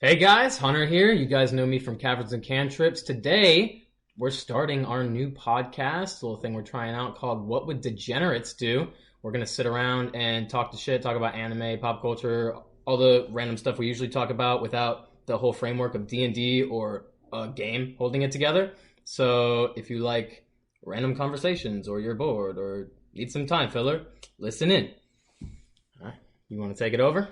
Hey guys, Hunter here. You guys know me from Caverns and Cantrips. Today, we're starting our new podcast, a little thing we're trying out called What Would Degenerates Do? We're going to sit around and talk to shit, talk about anime, pop culture, all the random stuff we usually talk about without the whole framework of D&D or a game holding it together. So if you like random conversations or you're bored or need some time filler, listen in. All right, you want to take it over?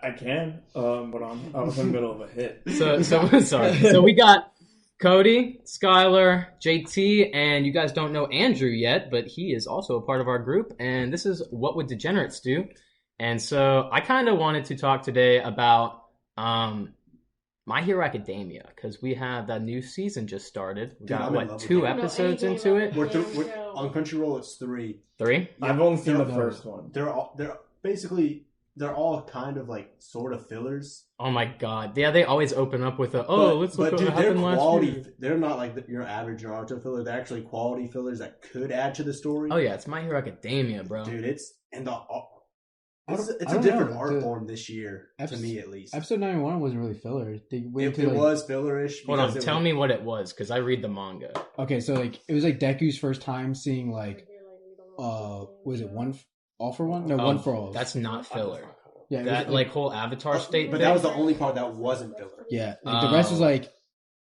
I can, but I was in the middle of a hit. So sorry. So we got Cody, Skylar, JT, and you guys don't know Andrew yet, but he is also a part of our group. And this is What Would Degenerates Do? And so I kind of wanted to talk today about My Hero Academia because we have that new season just started. We got two episodes into it. We're on Crunchyroll. It's three. Three? I've only seen the first one. They're basically all kind of like sort of fillers. Oh my god! Yeah, they always open up with let's look what happened last year. They're not like your average Naruto filler. They're actually quality fillers that could add to the story. Oh yeah, it's My Hero Academia, bro. Dude, it's a different art form this year, to me at least. Episode 91 wasn't really filler. It was fillerish. Hold on, tell me what it was, because I read the manga. Okay, so like it was like Deku's first time seeing like, was it one all for one? No, one for all. That's not filler. Yeah, that like whole Avatar state. But that was the only part that wasn't filler. Yeah, like the rest was like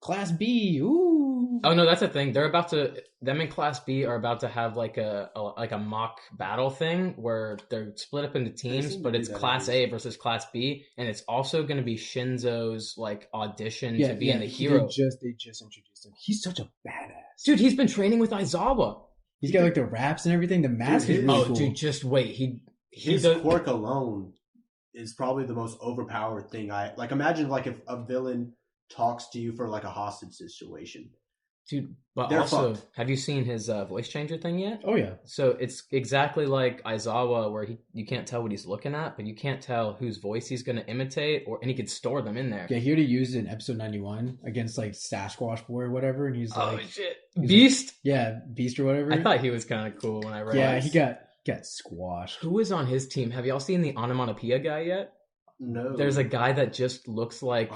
Class B. Ooh. Oh no, that's the thing. Them in Class B are about to have like a mock battle thing where they're split up into teams, but it's Class A versus Class B, and it's also going to be Shinzo's like audition to be in the hero. They just introduced him. He's such a badass, dude. He's been training with Aizawa. He's got like the raps and everything. The mask is really cool. Dude, just wait. His quirk alone is probably the most overpowered thing. Imagine like if a villain talks to you for like a hostage situation. Dude, but they're also, fucked. have you seen his voice changer thing yet? Oh yeah. So it's exactly like Aizawa, where you can't tell what he's looking at, but you can't tell whose voice he's going to imitate, and he could store them in there. Yeah, he already used it in episode 91 against like Sasquatch Boy or whatever, and he's like, "Oh shit, Beast!" Beast or whatever. I thought he was kind of cool when I read. Yeah, he got squashed. Who was on his team? Have y'all seen the onomatopoeia guy yet? No. There's a guy that just looks like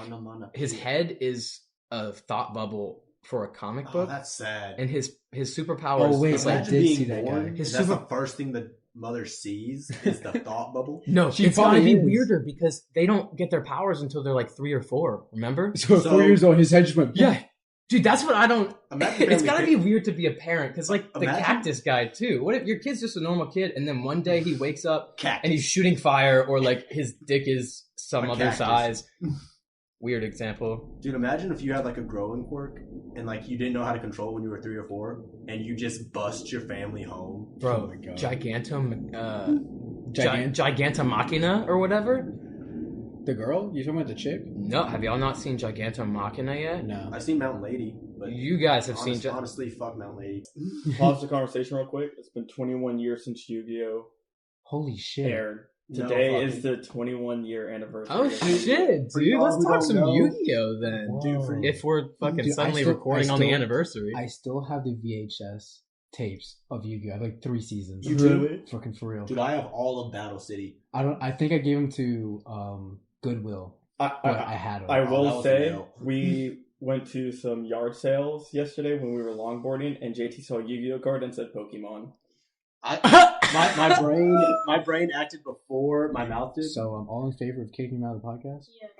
his head is a thought bubble for a comic book. Oh, that's sad. And his superpowers. Oh wait, is I like did see that guy. That's the first thing the mother sees is the thought bubble. No, it's gotta be weirder because they don't get their powers until they're like 3 or 4. Remember? So 4 years old, his head just went. Yeah. Dude, that's what I don't. It's gotta be weird to be a parent because, like, the cactus guy too. What if your kid's just a normal kid, and then one day he wakes up and he's shooting fire, or like his dick is some other size? Weird example. Dude, imagine if you had like a growing quirk and like you didn't know how to control it when you were 3 or 4, and you just bust your family home. Bro, oh my God. Gigantomachina or whatever. The girl? You talking about the chick? No, have y'all not seen Gigantomachina yet? No. I've seen Mountain Lady, but you guys have seen. Honestly, fuck Mountain Lady. Pause the conversation real quick. It's been 21 years since Yu-Gi-Oh! Holy shit. Aired. Today is the 21-year anniversary. Oh shit, dude! Let's talk some Yu-Gi-Oh! Then, Whoa. if we're fucking suddenly recording on the anniversary. I still have the VHS tapes of Yu-Gi-Oh! I have like 3 seasons. You do? Fucking for real. Dude, I have all of Battle City. I think I gave them to Goodwill. I had them. I will say we went to some yard sales yesterday when we were longboarding, and JT saw a Yu-Gi-Oh! Card and said Pokemon. My brain acted before my mouth did. So I'm all in favor of kicking him out of the podcast? Yeah.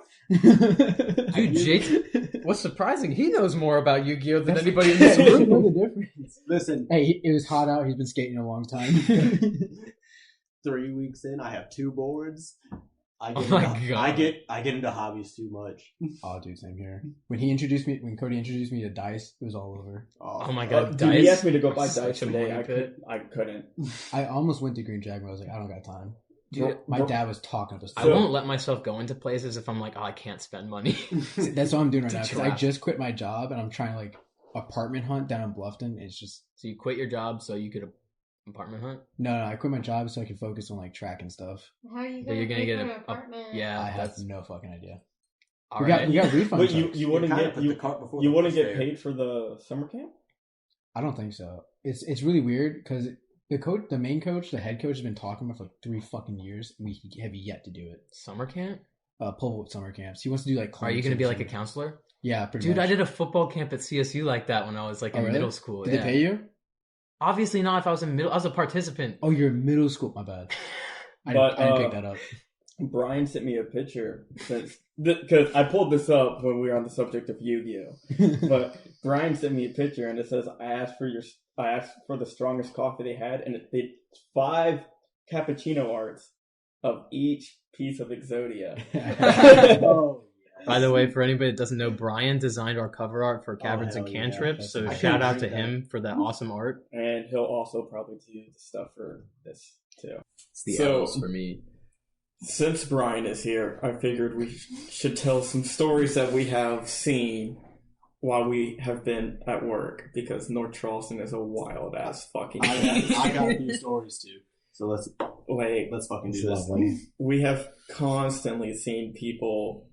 Dude, JT, what's surprising, he knows more about Yu-Gi-Oh! Than anybody in this room. Know the difference. Listen. Hey, it was hot out. He's been skating a long time. 3 weeks in, I have 2 boards. I get into hobbies too much. Oh, dude, same here. When Cody introduced me to dice, it was all over. Oh my God, dude, dice! he asked me to go buy dice today. I couldn't. I almost went to Green Dragon, but I was like, I don't got time. Dude, my dad was talking to us. I won't let myself go into places if I'm like, I can't spend money. That's what I'm doing right now. Because I just quit my job and I'm trying to like apartment hunt down in Bluffton. It's just so you quit your job so you could apartment hunt? No, I quit my job so I could focus on like track and stuff. How are you gonna get an apartment? Yeah, I have no fucking idea. We got refunds. But you wouldn't get paid for the summer camp? I don't think so. It's really weird because the main coach, the head coach, has been talking about for like 3 fucking years, and we have yet to do it. Summer camp? pole vault summer camps. He wants to do like. Are you going to be like a climbing. counselor? Yeah, pretty Dude, much. I did a football camp at CSU like that when I was like in really? middle school. Did they pay you? Obviously not. If I was in middle, I was a participant. Oh, you're in middle school. My bad. I But, didn't pick that up. Brian sent me a picture because I pulled this up when we were on the subject of Yu-Gi-Oh. But Brian sent me a picture and it says I asked for the strongest coffee they had, and they 5 cappuccino arts of each piece of Exodia. Oh, By the way, for anybody that doesn't know, Brian designed our cover art for Caverns and hell yeah. Cantrips, so I shout couldn't out to read that. him for that awesome art. And he'll also probably do the stuff for this too. It's the So- L's for me. Since Brian is here, I figured we should tell some stories that we have seen while we have been at work, because North Charleston is a wild ass fucking I got a few stories too. So let's fucking do this. We have constantly seen people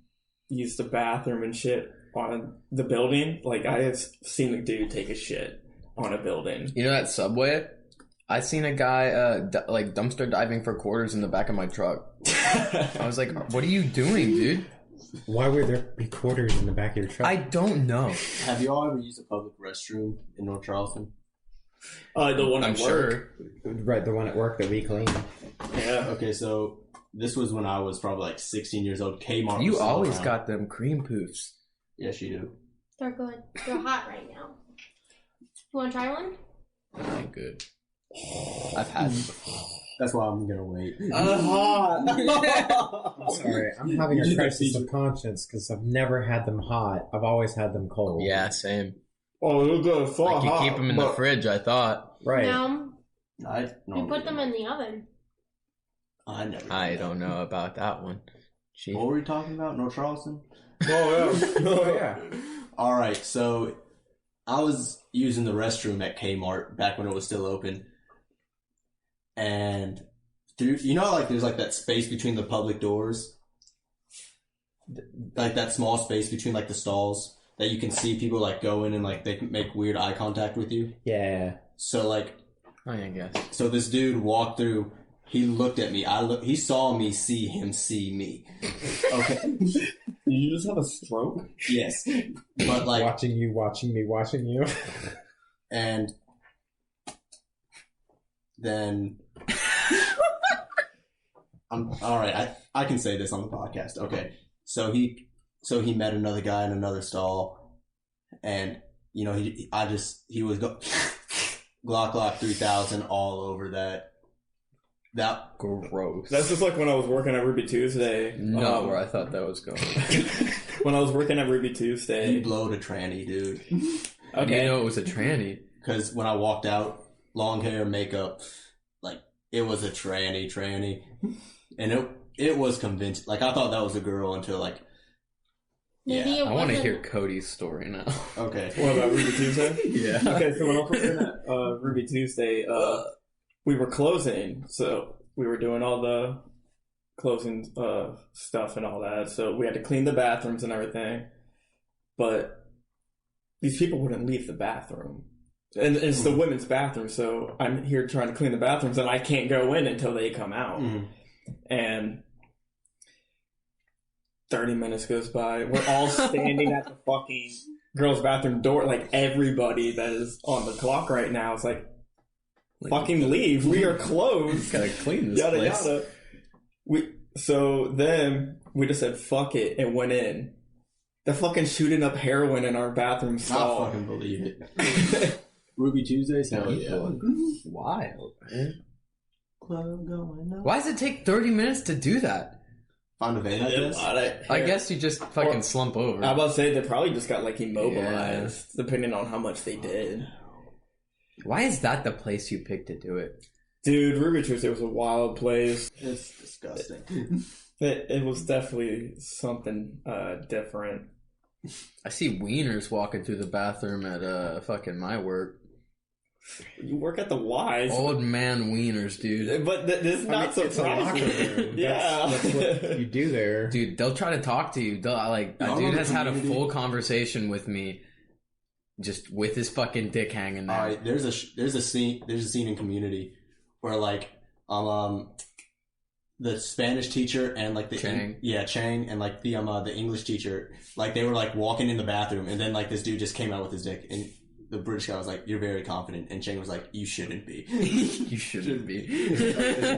use the bathroom and shit on the building. Like, I have seen a dude take a shit on a building. You know that subway? I seen a guy like dumpster diving for quarters in the back of my truck. I was like, "What are you doing, dude?" Why would there be quarters in the back of your truck? I don't know. Have you all ever used a public restroom in North Charleston? The one I'm at sure. work. Right, the one at work that we clean. Yeah. Okay, so this was when I was probably like 16 years old. Kmart. You was still always around. got them cream poofs. Yes, you do. They're good. They're hot right now. You want to try one? They're good. I've had them before. That's why I'm gonna wait. Sorry, I'm having a crisis of conscience because I've never had them hot. I've always had them cold. Yeah, same. Oh, they're good. So Like you hot, keep them in the but- fridge, I thought. Right. No. I You put them in the oven. I never. I don't know about that one. Gee. What were we talking about? North Charleston. Oh yeah. Oh, yeah. All right, so I was using the restroom at Kmart back when it was still open, and through like there's like that space between the public doors, like that small space between like the stalls that you can see people like go in and like they can make weird eye contact with you. Yeah. So like, Oh, yeah, I guess. so this dude walked through. He looked at me. He saw me see him see me. Okay. Did you just have a stroke? Yes, but like. Watching you, watching me, watching you. And then I'm all right. I can say this on the podcast. Okay, so he met another guy in another stall, and he was Glock 3000 all over that. That Gross. That's just like when I was working at Ruby Tuesday. not where I thought that was going. When I was working at Ruby he Tuesday. blowed a tranny, dude. Okay. You know it was a tranny. Because when I walked out, long hair, makeup, like it was a tranny, and it was convincing. Like I thought that was a girl until like. Maybe Yeah. it I want to wasn't. hear Cody's story now. Okay. What about Ruby Tuesday? Yeah. Okay, so when I was working at Ruby Tuesday, we were closing, so we were doing all the closing stuff and all that. So we had to clean the bathrooms and everything, but these people wouldn't leave the bathroom, and it's the women's bathroom. So I'm here trying to clean the bathrooms, and I can't go in until they come out. Mhm. And 30 minutes goes by. We're all standing at the fucking girls' bathroom door. Like, everybody that is on the clock right now is like, fucking leave. We are closed. Gotta clean this Yada place. yada. So then we just said fuck it and went in. They're fucking shooting up heroin in our bathroom I stall. fucking believe it. Ruby Tuesdays? Hell yeah. Wild, man. Club going up. Why does it take 30 minutes to do that? Find a vein, I guess. I guess you just fucking Or- slump over. I was about to say, they probably just got like immobilized, depending on how much they did. Why is that the place you picked to do it? Dude, Ruby Tuesday was a wild place. It's disgusting. It was definitely something different. I see wieners walking through the bathroom at fucking my work. You work at the Wise, Old man wieners, dude. but this is not It's a locker surprising. room. Yeah, That's what you do there. Dude, they'll try to talk to you. They'll, like, a Y'all dude know has the had a community? full conversation with me, just with his fucking dick hanging there. All right, there's a scene in Community where like the Spanish teacher and like the Chang. Chang and like the English teacher, like they were like walking in the bathroom, and then like this dude just came out with his dick, and the British guy was like, "You're very confident," and Chang was like, "You shouldn't be." You shouldn't be.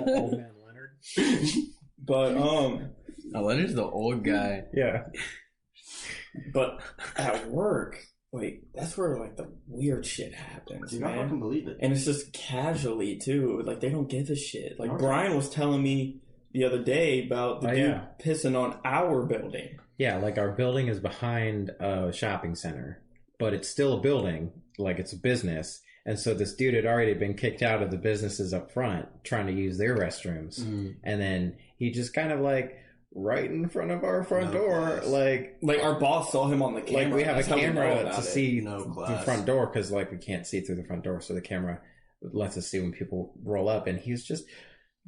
Old man Leonard. But Leonard's the old guy. Yeah. but at work, like that's where like the weird shit happens, Dude, I fucking man. believe it. And it's just casually too. Like they don't give a shit. Like Brian was telling me the other day about the dude pissing on our building. Yeah, like our building is behind a shopping center, but it's still a building, like it's a business. And so this dude had already been kicked out of the businesses up front trying to use their restrooms. And then he just kind of like right in front of our front door, like our boss saw him on the camera. like we have That's a how we know camera about to it. see No the class. front door because like we can't see through the front door, so the camera lets us see when people roll up, and he's just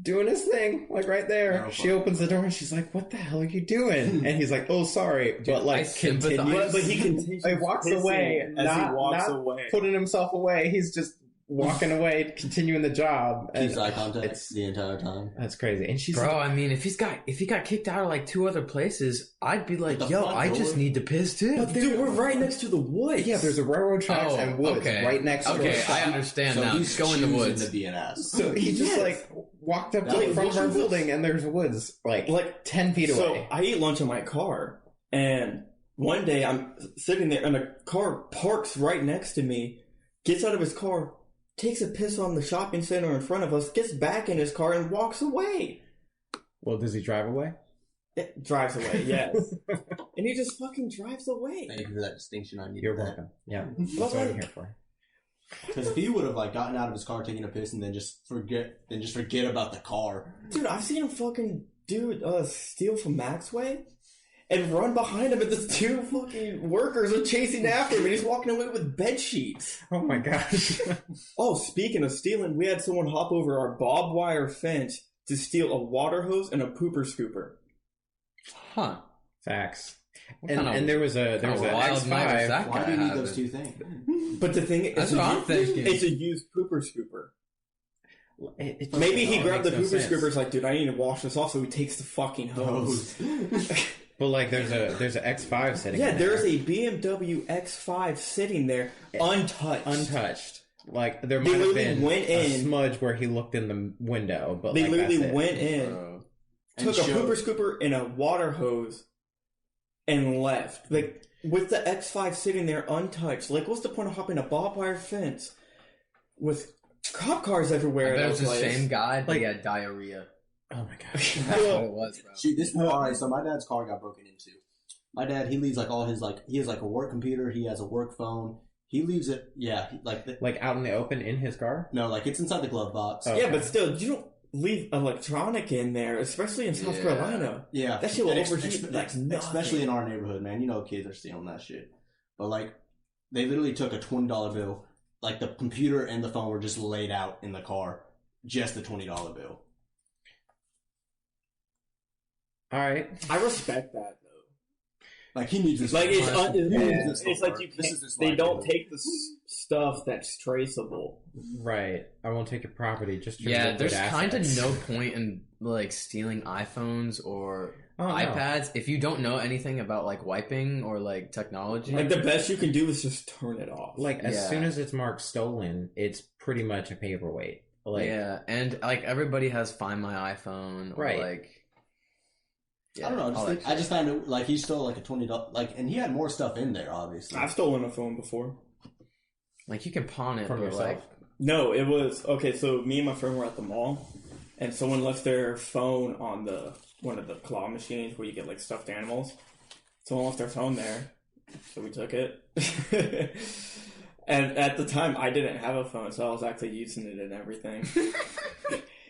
doing his thing like right there. No She opens the door and she's like, "What the hell are you doing?" And he's like, "Oh, sorry," but like sympathize. continues. But he continues. He walks away, as not he walks not away. putting himself away. He's just walking away, continuing the job. Keeps And eye contact it's the entire time. that's crazy. And she's Bro, like, I mean, if he got kicked out of like 2 other places, I'd be like, The yo, front I door? just need to piss too. But dude, we're right next to the woods. "Yeah, there's a railroad tracks and woods right next to Okay, us." I understand So now. he's Go in the choosing woods. to be an ass. So he just Yes. like walked up to That the was front of our literally- building, and there's woods like Like 10 feet So away. I eat lunch in my car, and one day I'm sitting there, and a car parks right next to me, gets out of his car, takes a piss on the shopping center in front of us, gets back in his car, and walks away. Well, does he drive away? It drives away, yes. And he just fucking drives away. Thank you for that distinction. I needed You're that. welcome. Yeah, But that's what I'm like, here for. Because if he would have like gotten out of his car, taking a piss, and then just forget about the car. dude, I've seen him fucking steal from Maxway and run behind him, and the 2 fucking workers are chasing after him, and he's walking away with bed sheets. Oh my gosh. Oh, speaking of stealing, we had someone hop over our barbed wire fence to steal a water hose and a pooper scooper. Huh. Facts. What And, kind of- and there was an kind of wild night was X5. that Why guy do you need having? those two things? But the thing is, That's what I'm thinking. It's a used pooper scooper. It- Maybe he it grabbed the makes no pooper sense. scooper's like, dude, I need to wash this off, so he takes the fucking hose. But like, there's an X5 sitting. Yeah, in there's there, a BMW X5 sitting there, untouched. untouched. Like there They might have literally been went a in- smudge where he looked in the window, but They like, literally that's it. went in, Bro. took a And showed- pooper scooper and a water hose, and left. Like, with the X5 sitting there untouched. Like, what's the point of hopping a barbed wire fence with cop cars everywhere? That in was that the place? same guy, but Like- he had diarrhea. Oh my gosh. That's what it was, bro. Shoot, this alright. So my dad's car got broken into. My dad, he leaves like all his like he has like a work computer. He has a work phone. He leaves it. Yeah, Like out in the open in his car. no, like it's inside the glove box. Oh. Yeah, Okay. but still, you don't leave electronic in there, especially in South Yeah. Carolina. Yeah, That shit will And overheat like nothing. especially in our neighborhood, man. You know, kids are stealing that shit. But like, they literally took a $20 bill. Like the computer and the phone were just laid out in the car, just the $20 bill. All right. I respect that though. Like he needs this. Like it's for- he needs this it's for like work. you This can't, is his they don't livelihood. take the stuff that's traceable. Right. I won't take your property. Just your Yeah, liquid there's kind of assets. no point in like stealing iPhones or Oh, no. iPads if you don't know anything about like wiping or like technology. Like the best you can do is just turn it off. Like as Yeah. soon as it's marked stolen, it's pretty much a paperweight. Like yeah, and like everybody has Find My iPhone or Right. like. I don't know. all that I just found it like he stole like a $20 like, and he had more stuff in there. Obviously, I've stolen a phone before. like you can pawn it from but yourself. like No, it was okay. So me and my friend were at the mall, and someone left their phone on the one of the claw machines where you get like stuffed animals. Someone left their phone there, so we took it. And at the time, I didn't have a phone, so I was actually using it and everything.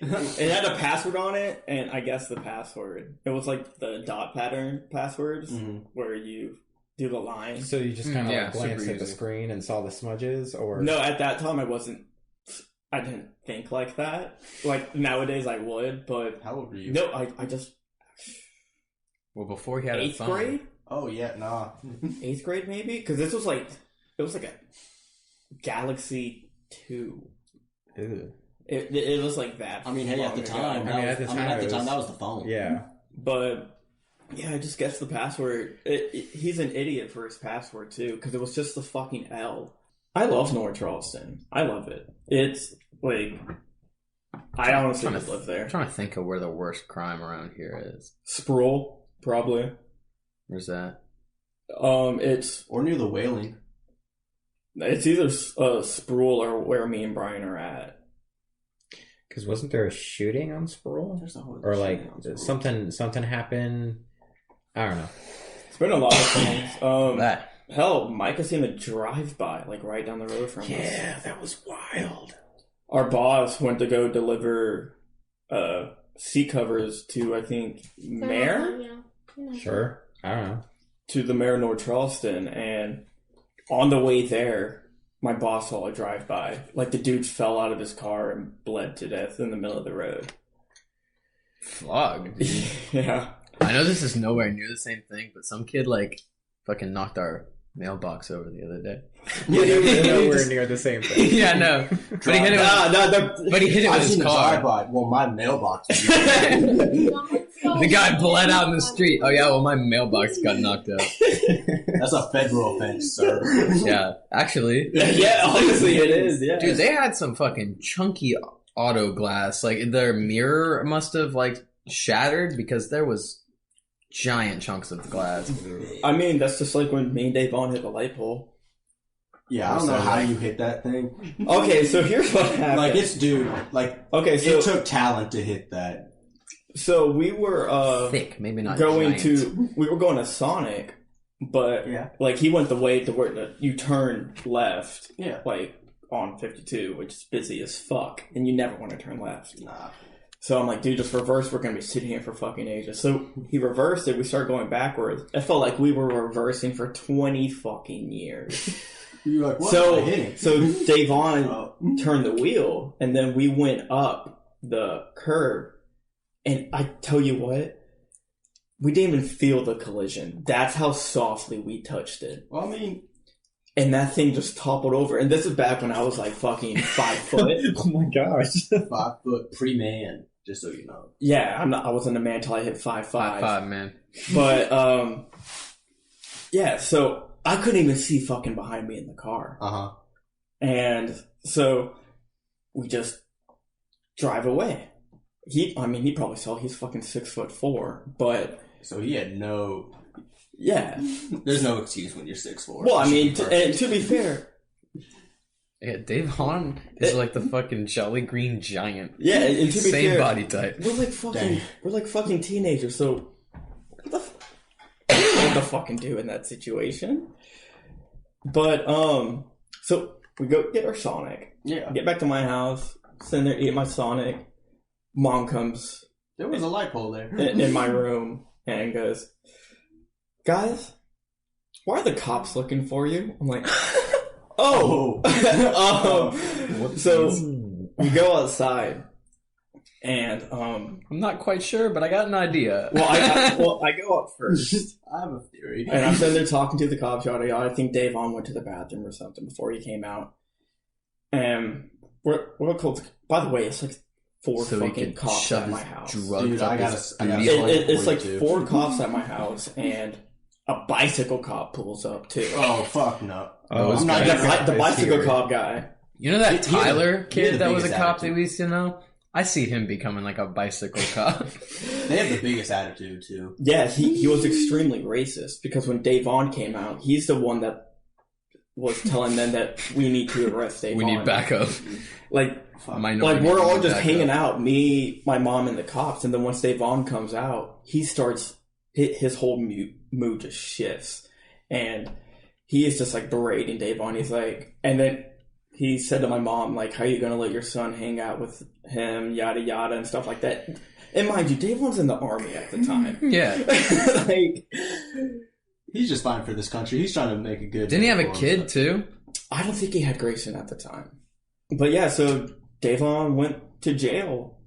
It had a password on it, and I guessed the password. It was like the dot pattern passwords where you do the line. So you just kind of Yeah, like glanced super at the easy. screen and saw the smudges, or No, at that time I didn't think like that. Like nowadays I would, but how old were you? no, I just well before he had a 8th phone. grade, Oh yeah, nah. 8th grade maybe, because this was like it was like a Galaxy 2. Ew. It was like that. I mean, hey, at the time, that was the phone. Yeah. But yeah, I just guessed the password. He's an idiot for his password too, because it was just the fucking L. I love North Charleston. I love it. It's like I honestly just live there. I'm trying to think of where the worst crime around here is. Sproul, probably. Where's that? It's or near the Whaling. It's either Sproul or where me and Brian are at. Because wasn't there a shooting on Sproul? Or like something happened? I don't know. It's been a lot of things. Hell, Mike has seen a drive-by like right down the road from us. Yeah, that was wild. Our boss went to go deliver seat covers to, I think, Mayor? Yeah. Sure. I don't know. To the Mayor of North Charleston, and on the way there, my boss saw a drive-by. Like, the dude fell out of his car and bled to death in the middle of the road. Fuck, dude. Yeah. I know this is nowhere near the same thing, but some kid, like, fucking knocked our mailbox over the other day. Yeah, nowhere near the same thing. Yeah, no. But he hit it with his car. Well, my mailbox. The guy bled out in the street. Oh, yeah, well, my mailbox got knocked out. That's a federal offense, sir. Yeah, actually. Yeah, honestly, it is. Yeah. Dude, they had some fucking chunky auto glass. Like, their mirror must have, like, shattered because there was giant chunks of glass. I mean, that's just like when me and Dave Vaughn hit the light pole. Yeah, I don't know how you hit that thing. Okay, so here's what happened. Like, it took talent to hit that. So we were thick, maybe not going giant. we were going to Sonic, but like he went the way to where you turn left, like on 52, which is busy as fuck, and you never want to turn left. Nah. So I'm like, dude, just reverse. We're gonna be sitting here for fucking ages. So he reversed it. We started going backwards. I felt like we were reversing for 20 fucking years. You're like, what? So Dave Vaughn turned the wheel, and then we went up the curb. And I tell you what, we didn't even feel the collision. That's how softly we touched it. Well, I mean, and that thing just toppled over. And this is back when I was like fucking 5 foot. Oh my gosh. 5 foot pre-man, just so you know. Yeah, I wasn't a man until I hit 5'5". 5'5", man. But yeah, so I couldn't even see fucking behind me in the car. Uh-huh. And so we just drive away. He probably saw he's fucking 6'4", but so he had no. Yeah, there's no excuse when you're 6'4". Well, I mean, to be fair, yeah, Dave Vaughn is like the fucking Jolly Green Giant. Yeah, and to be same fair, body type. We're like fucking teenagers. So what the fucking do in that situation? But so we go get our Sonic. Yeah, get back to my house, sit there, eat my Sonic. Mom comes. There was a light pole there in my room and goes, "Guys, why are the cops looking for you?" I'm like, "Oh." So we go outside, and I'm not quite sure, but I got an idea. Well, I go up first. I have a theory, and I'm sitting there talking to the cops. Yada yada. I think Dave Vaughn went to the bathroom or something before he came out. And we're called. By the way, it's like 4 fucking cops at my house. Dude, it's like 4 cops at my house, and a bicycle cop pulls up too. Oh fuck no! I'm not the bicycle cop guy. You know that Tyler kid that was a cop that we used to know? I see him becoming like a bicycle cop. They have the biggest attitude too. Yeah, he was extremely racist because when Dave Vaughn came out, he's the one that was telling them that we need to arrest Dave Vaughn. We need backup. Like we're all just hanging out, me, my mom, and the cops, and then once Dave Vaughn comes out, he starts, his whole mood just shifts, and he is just like berating Dave Vaughn. He's like, and then he said to my mom, like, how are you going to let your son hang out with him, yada yada, and stuff like that. And mind you, Dave Vaughn's in the army at the time. Yeah. Like, he's just fine for this country. He's trying to make a good. Didn't he have a kid too? I don't think he had Grayson at the time. But yeah, so Dave Vaughn went to jail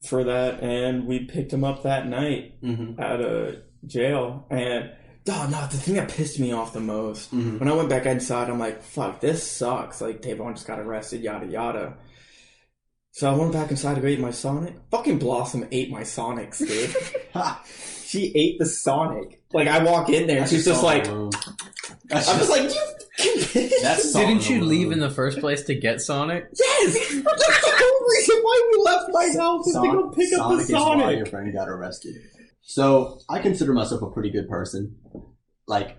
for that, and we picked him up that night out of jail. And the thing that pissed me off the most, when I went back inside, I'm like, fuck, this sucks. Like, Dave Vaughn just got arrested, yada yada. So I went back inside to go eat my Sonic. Fucking Blossom ate my Sonics, dude. She ate the Sonic. Like, I walk in there and she's just like... I'm just like, you... That's Didn't you leave in the first place to get Sonic? Yes! That's the whole reason why we left my house is to go pick up the Sonic is why Sonic. your friend got arrested. So, I consider myself a pretty good person. Like,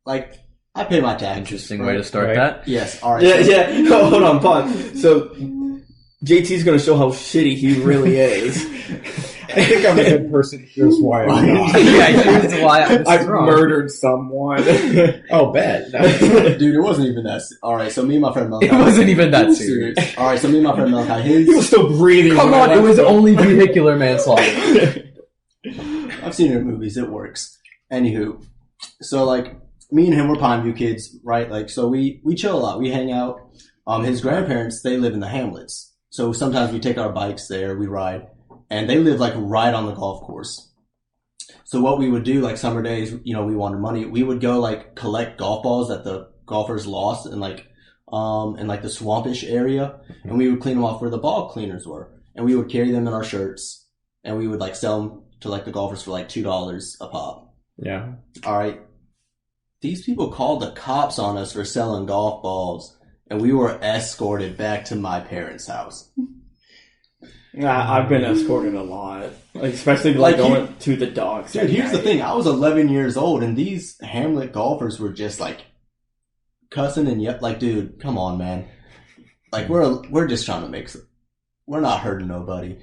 I pay my taxes. Interesting way to start Right. that. Yes, alright. Yeah. No, hold on, pause. So, JT's gonna show how shitty he really is. I think I'm a good person. Here's why I'm not. Yeah, here's why I've murdered someone. Oh, bet. Dude, it wasn't even that. Alright, so me and my friend Malachi. It wasn't even that serious. Alright, so me and my friend Malachi, He was his. still breathing. Come when I on, it left was him. only vehicular manslaughter. I've seen it in movies, it works. Anywho, so like, me and him were Pineview kids, right? Like, so we chill a lot, we hang out. His grandparents, they live in the hamlets. So sometimes we take our bikes there, we ride. And they live like right on the golf course. So what we would do, like summer days, we wanted money. We would go like collect golf balls that the golfers lost in like the swampish area, and we would clean them off where the ball cleaners were, and we would carry them in our shirts, and we would like sell them to like the golfers for like $2 a pop. Yeah. All right, these people called the cops on us for selling golf balls, and we were escorted back to my parents' house. I've been escorted a lot, like, especially like going to the dogs. Dude, here's the thing. I was 11 years old, and these Hamlet golfers were just, like, cussing and like, dude, come on, man. Like, we're just trying to make some... We're not hurting nobody.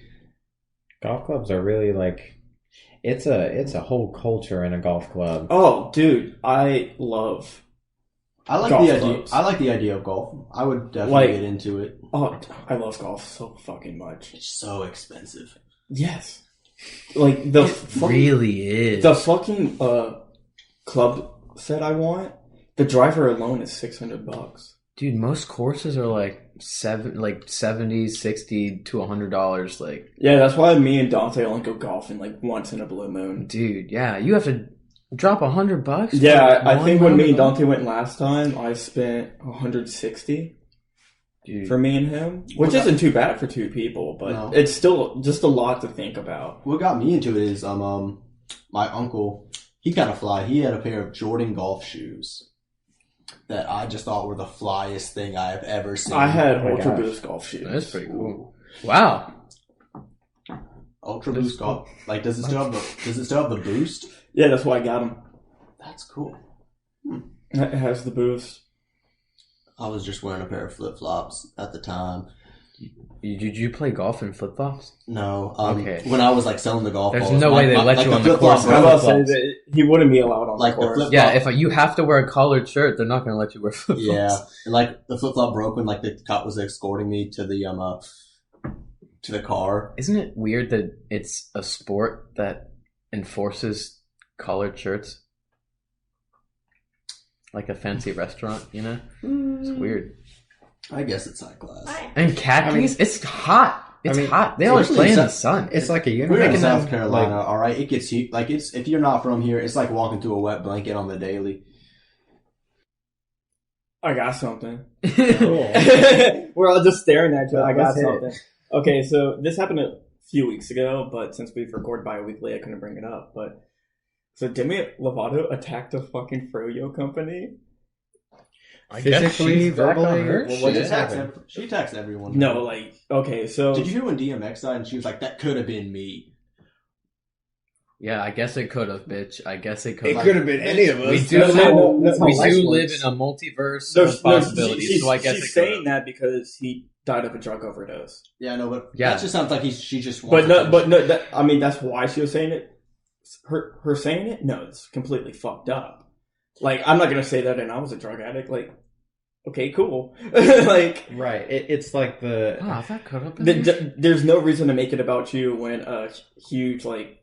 Golf clubs are really, like... It's a whole culture in a golf club. Oh, dude, I love... I like golf the idea. clubs. I like the idea of golf. I would definitely Like- get into it. Oh, I love golf so fucking much. It's so expensive. Yes. Like, the Really is. The fucking club set I want, the driver alone is $600. Dude, most courses are like $70, $60 to $100. Like, Yeah, that's why me and Dante only go golfing like once in a blue moon. dude, yeah, you have to drop $100. for Yeah, I one think when me and round of Dante went last time, I spent $160 Dude. for me and him, which isn't too bad for two people, but No. it's still just a lot to think about. What got me into it is my uncle. He kind of fly. He had a pair of Jordan golf shoes that I just thought were the flyest thing I have ever seen. I had Oh my Ultra gosh. Boost golf shoes. That's pretty cool. Wow. Ultra Boost golf. Like, does it still have the boost? Yeah, that's why I got them. That's cool. It has the boost. I was just wearing a pair of flip flops at the time. Did you play golf in flip flops? No, Okay. when I was like selling the golf There's balls, no way they let you on the course. I flip-flops- was about to say that he wouldn't be allowed on Like the the course. flip- Yeah, if you have to wear a collared shirt, they're not going to let you wear flip flops. Yeah, and like the flip flop broke when like the cop was escorting me to the car. Isn't it weird that it's a sport that enforces collared shirts? Like a fancy restaurant, you know? It's weird. I guess it's high class. Hi. And khakis, it's hot. It's hot. They always especially play in in the sun. It's like a We're uniform. in South Carolina, all right. It gets you like it's if you're not from here, it's like walking through a wet blanket on the daily. I got something. Cool. We're all just staring at you. I got Let's hit it. something. Okay, so this happened a few weeks ago, but since we've recorded bi-weekly, I couldn't bring it up. But so Demi Lovato attacked a fucking froyo company. I guess Physically, she's back on verbally, her well, She what shit. just attacks, happened? she attacks everyone. No, like, okay, so Did you hear when DMX died and she was like, "That could have been me." Yeah, I guess it could have, bitch. I guess it could It have. could have been any of us. We do, That's how- that's how we life do live works. in a multiverse No, of possibilities, she's so I guess she's it could saying that because he died of a drug overdose. Yeah, no, but Yeah. that just sounds like she just. But Wants no, that, I mean, that's why she was saying it. Her saying it? No, it's completely fucked up. Like, I'm not gonna say that, and I was a drug addict. Like, okay, cool. Like, Right. It's like the. Oh, that could have been. there's no reason to make it about you when a huge, like,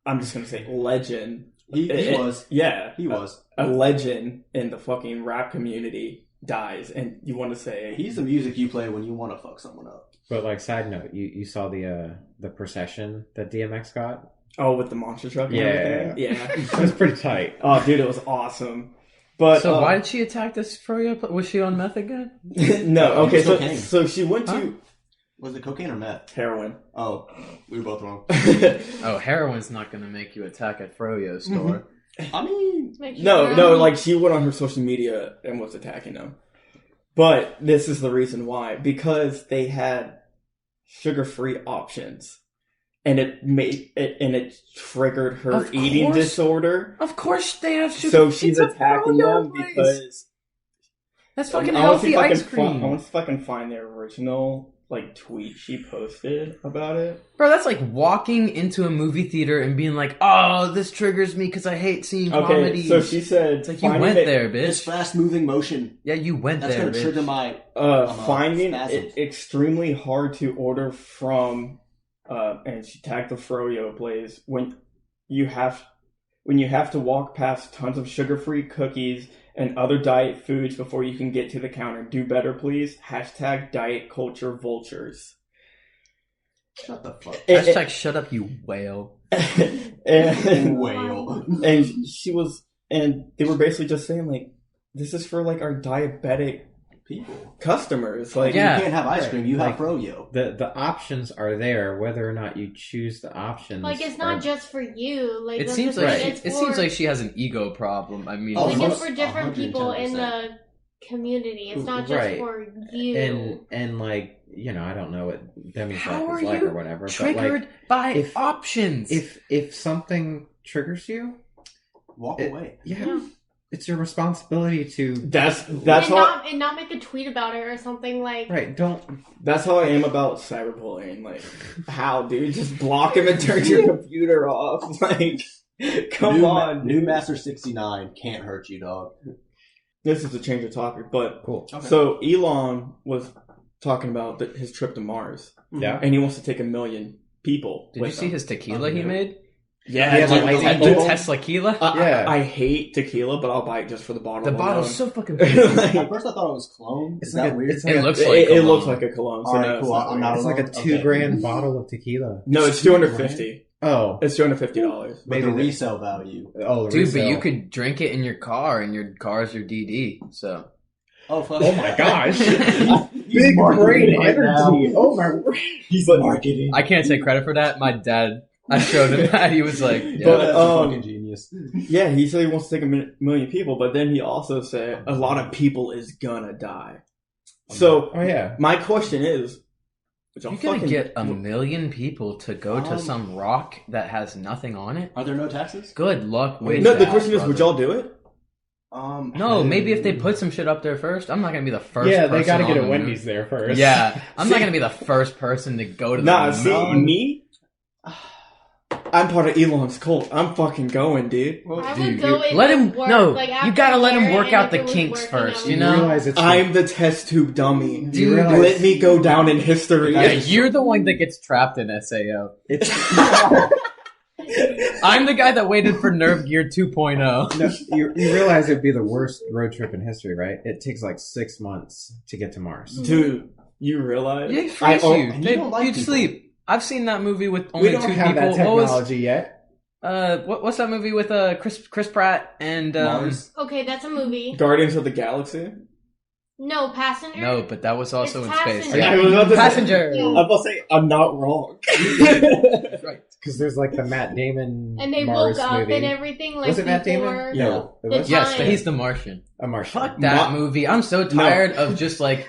I'm just gonna say legend. he was. Yeah, He was. a legend in the fucking rap community dies, and you want to say He's the music you play when you want to fuck someone up. But like, side note, you saw the procession that DMX got. oh, with the monster truck and Yeah. everything. Yeah. It was pretty tight. Oh, dude, it was awesome. But So why did she attack this froyo? Was she on meth again? no, Oh, okay, still came. so she went to Huh? Was it cocaine or meth? Heroin. Oh, we were both wrong. Oh, heroin's not gonna make you attack at Froyo store. I mean, No, like she went on her social media and was attacking them. But this is the reason why. Because they had sugar-free options. And it triggered her Of eating course. disorder. Of course they have sugar. So she's It's a attacking Froyo them place. because That's fucking I want to see healthy if I ice can cream. I want to see if I can find the original like tweet she posted about it. Bro, that's like walking into a movie theater and being like, "Oh, this triggers me because I hate seeing Okay, comedy." so she said, it's like you finding went it- there, this bitch. fast-moving motion. Yeah, you went That's there, going to trigger bitch. my... finding spasms. it extremely hard to order from, and she tagged the Froyo place when you have to walk past tons of sugar-free cookies and other diet foods before you can get to the counter. Do better, please. # diet culture vultures. Shut the fuck Hashtag shut up, you whale. and, whale. and she was, and they were basically just saying like, this is for like our diabetic People. customers. Like, Yeah. You can't have ice cream. You have Like- Froyo. The options are there, whether or not you choose the options. Like, it's not are- just for you. Like, It that's seems the like thing, it it's seems for- like she has an ego problem. I mean, Oh, like, most- it's for different people in 110%. the community. It's not just Right. for you. and like, you know, I don't know what Demi's how life are is like you or whatever. But triggered like, by if- options? if something triggers you, Walk away. Yeah. it's your responsibility to that's and how not make a tweet about it or something like. right. Don't that's how I am about cyberbullying. Like, how, dude? Just block him and turn your computer off. Like, come on, New dude. Master 69 can't hurt you, dog. This is a change of topic, but cool. so Elon was talking about his trip to Mars, Yeah. and he wants to take 1 million people. Did you with see him. his tequila he made? Yeah, Yeah, dude, like, I- The I- Tesla Tequila? Yeah. I hate tequila, but I'll buy it just for the bottle. The alone. bottle's so fucking Like, At first I thought it was clone. It's Is like that a- weird? it's like It a- looks like it cologne. looks like a cologne. So Alright, no, cool. it's not I'm not weird. It's like a Okay. $2,000 bottle of tequila. No, it's $250. Oh, It's $250. But the resale value. oh, the Dude, but resale. you could drink it in your car, and your car's your DD. So Oh, fuck. Oh my gosh! He's marketing right now. Oh my! He's marketing. I can't take credit for that. My dad, I showed him that. He was like, yeah. But, That's a fucking genius. Yeah, he said he wants to take 1 million people, but then he also said a lot of people is gonna die. So Oh yeah. my question is, which You're I'm gonna fucking get 1 million people to go to Um, some rock that has nothing on it? Are there no taxes? Good luck with no. that, The question is, would brother. y'all do it? No, maybe if they put some shit up there first. I'm not gonna be the first. Yeah, they got to get a Wendy's there first. Yeah, I'm See- not gonna be the first person to go to the Nah, moon. see me. I'm part of Elon's cult. I'm fucking going, dude. I Dude, would go in let and him. work, no, like, you after gotta let him Garrett, work and out if the it was kinks working first. out, You You know. realize it's I'm the test tube dummy. you Dude, realize Let me go down in history. Yeah, you're the one that gets trapped in SAO. it's I'm the guy that waited for Nerve Gear 2.0. no, you realize it'd be the worst road trip in history, right? It takes like 6 months to get to Mars. Dude, you realize? Yeah, freeze oh, you. and you don't like You'd people. sleep. I've seen that movie with We only don't two have people. that What was technology yet. what's that movie with Chris Pratt and Mars. Okay, that's a movie. Guardians of the Galaxy. No, Passenger. No, but that was also It's in space. Passenger. Yeah. I was about to say- Passenger. Yeah. I'm about to say I'm not wrong. Right. Because there's like the Matt Damon And they Mars woke up movie. and everything like Was it Matt before. Damon? Yeah. No, it The was Yes, time. he's the Martian. a Martian. Fuck that Ma- movie. I'm so tired of just like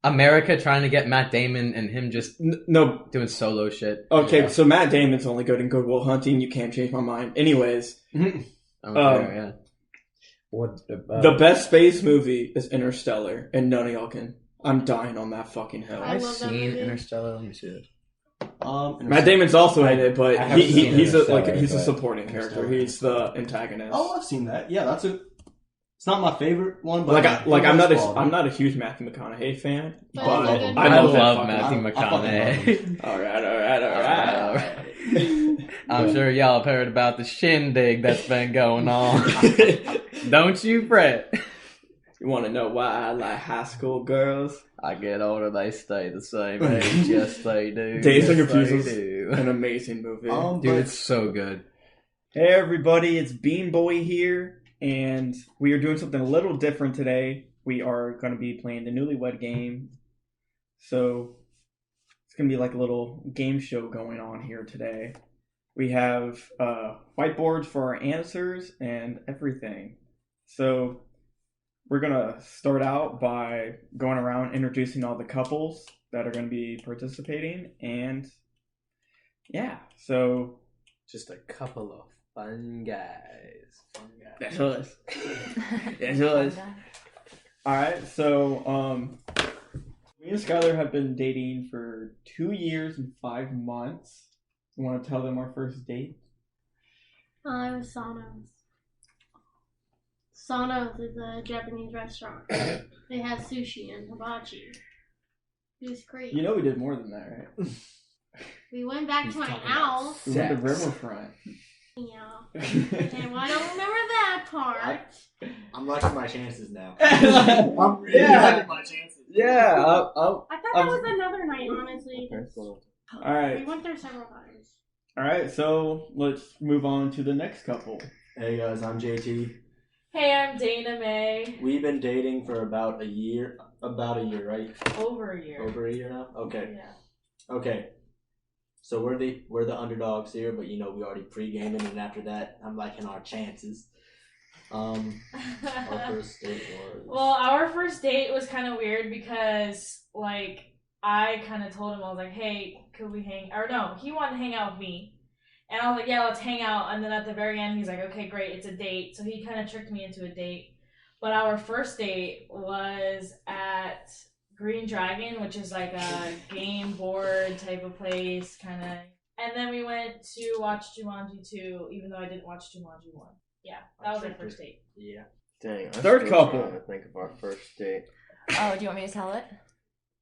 America trying to get Matt Damon and him just No. doing solo shit. Okay, Yeah. so Matt Damon's only good in Good Will Hunting. You can't change my mind. Anyways, Yeah. What, the best space movie is Interstellar, and none of y'all can. I'm dying on that fucking hill. I I've love that seen movie. Interstellar. Let me see it. Matt Damon's also in it, but I haven't seen he's a Interstellar, he's a but- supporting character. He's the antagonist. Oh, I've seen that. Yeah, that's a. It's not my favorite one, but I'm not quality. I'm not a huge Matthew McConaughey fan, But but it's a good I movie. love, love that Matthew I fucking McConaughey. All right. I'm sure y'all have heard about the shindig that's been going on. Don't you fret. You want to know why I like high school girls? I get older, they stay the same age. Yes, they do. Days of Yes, Confused they is do. an amazing movie. Dude, but- it's so good. Hey everybody, it's Bean Boy here, and we are doing something a little different today. We are going to be playing the Newlywed Game. So, it's gonna be like a little game show going on here today. We have whiteboards for our answers and everything. So we're gonna start out by going around introducing all the couples that are gonna be participating, and yeah, so Just a couple of fun guys. that's us. That's us. All right, so me and Skylar have been dating for 2 years and 5 months. You want to tell them our first date? It was Sano's. Sano's is a Japanese restaurant. They have sushi and hibachi. It was great. You know we did more than that, right? We went back to my house. We went to Riverfront. Yeah. Okay, well, I don't remember that part. I'm liking my chances now. I'm really liking my chances. Yeah. I thought that was another night, honestly. All right. We went there several times. All right. So let's move on to the next couple. Hey guys, I'm JT. Hey, I'm Dana Mae. We've been dating for about a year, right? Over a year. Over a year now? Okay. Yeah. Okay. So we're the underdogs here, but we already pre-gaming, and after that, I'm liking our chances. Our first date was... Well, our first date was kind of weird because, I kind of told him, I was like, hey, could we hang... Or no, he wanted to hang out with me. And I was like, yeah, let's hang out. And then at the very end, he's like, okay, great, it's a date. So he kind of tricked me into a date. But our first date was at Green Dragon, which is like a game board type of place, kind of. And then we went to watch Jumanji 2, even though I didn't watch Jumanji 1. Yeah, that was our first date. Yeah. Dang. Third couple. I think of our first date. Oh, do you want me to tell it?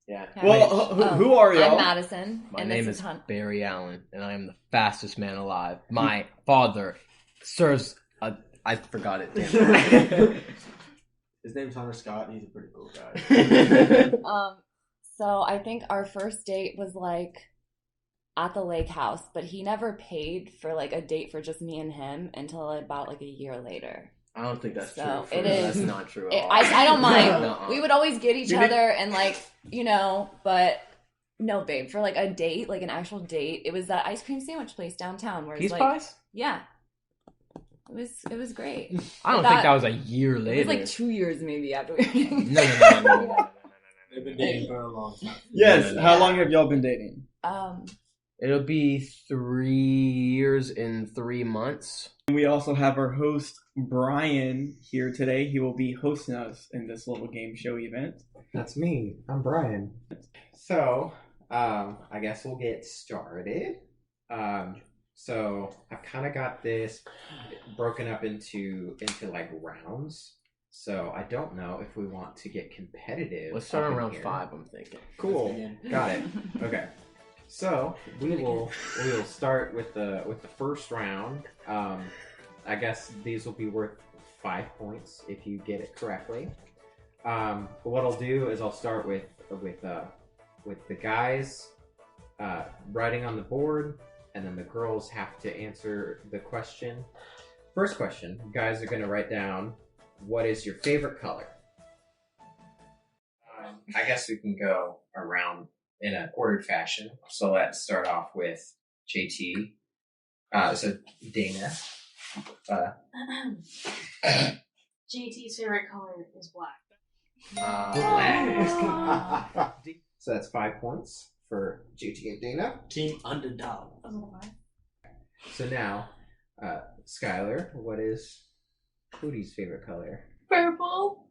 Yeah. Well, who are y'all? I'm Madison. My and name this is Hunt. Barry Allen, and I am the fastest man alive. My father serves a... I forgot it. Damn. His name's Hunter Scott, and he's a pretty cool guy. So I think our first date was at the lake house, but he never paid for a date for just me and him until about a year later. I don't think that's So true. it is. That's not true at all. I don't mind. Nuh-uh. We would always get each other and but no, babe, for a date, an actual date, it was that ice cream sandwich place downtown where Peace it's pies? yeah. It was great. I don't think that was a year later. It was 2 years maybe after we were No. They've been dating for a long time. Yes. How long have y'all been dating? It'll be 3 years in 3 months. We also have our host, Brian, here today. He will be hosting us in this little game show event. That's me. I'm Brian. So, I guess we'll get started. So I've kind of got this broken up into rounds. So I don't know if we want to get competitive. Let's start up on in round here. 5, I'm thinking. Cool. Got it. Okay. So we will start with the first round. I guess these will be worth 5 points if you get it correctly. But what I'll do is I'll start with the guys writing on the board, and then the girls have to answer the question. First question, you guys are going to write down, what is your favorite color? I guess we can go around in an ordered fashion. So let's start off with JT. So Dana. JT's favorite color is black. So that's 5 points for JT and Dana. Team underdog. So now, Skylar, what is Cody's favorite color? Purple.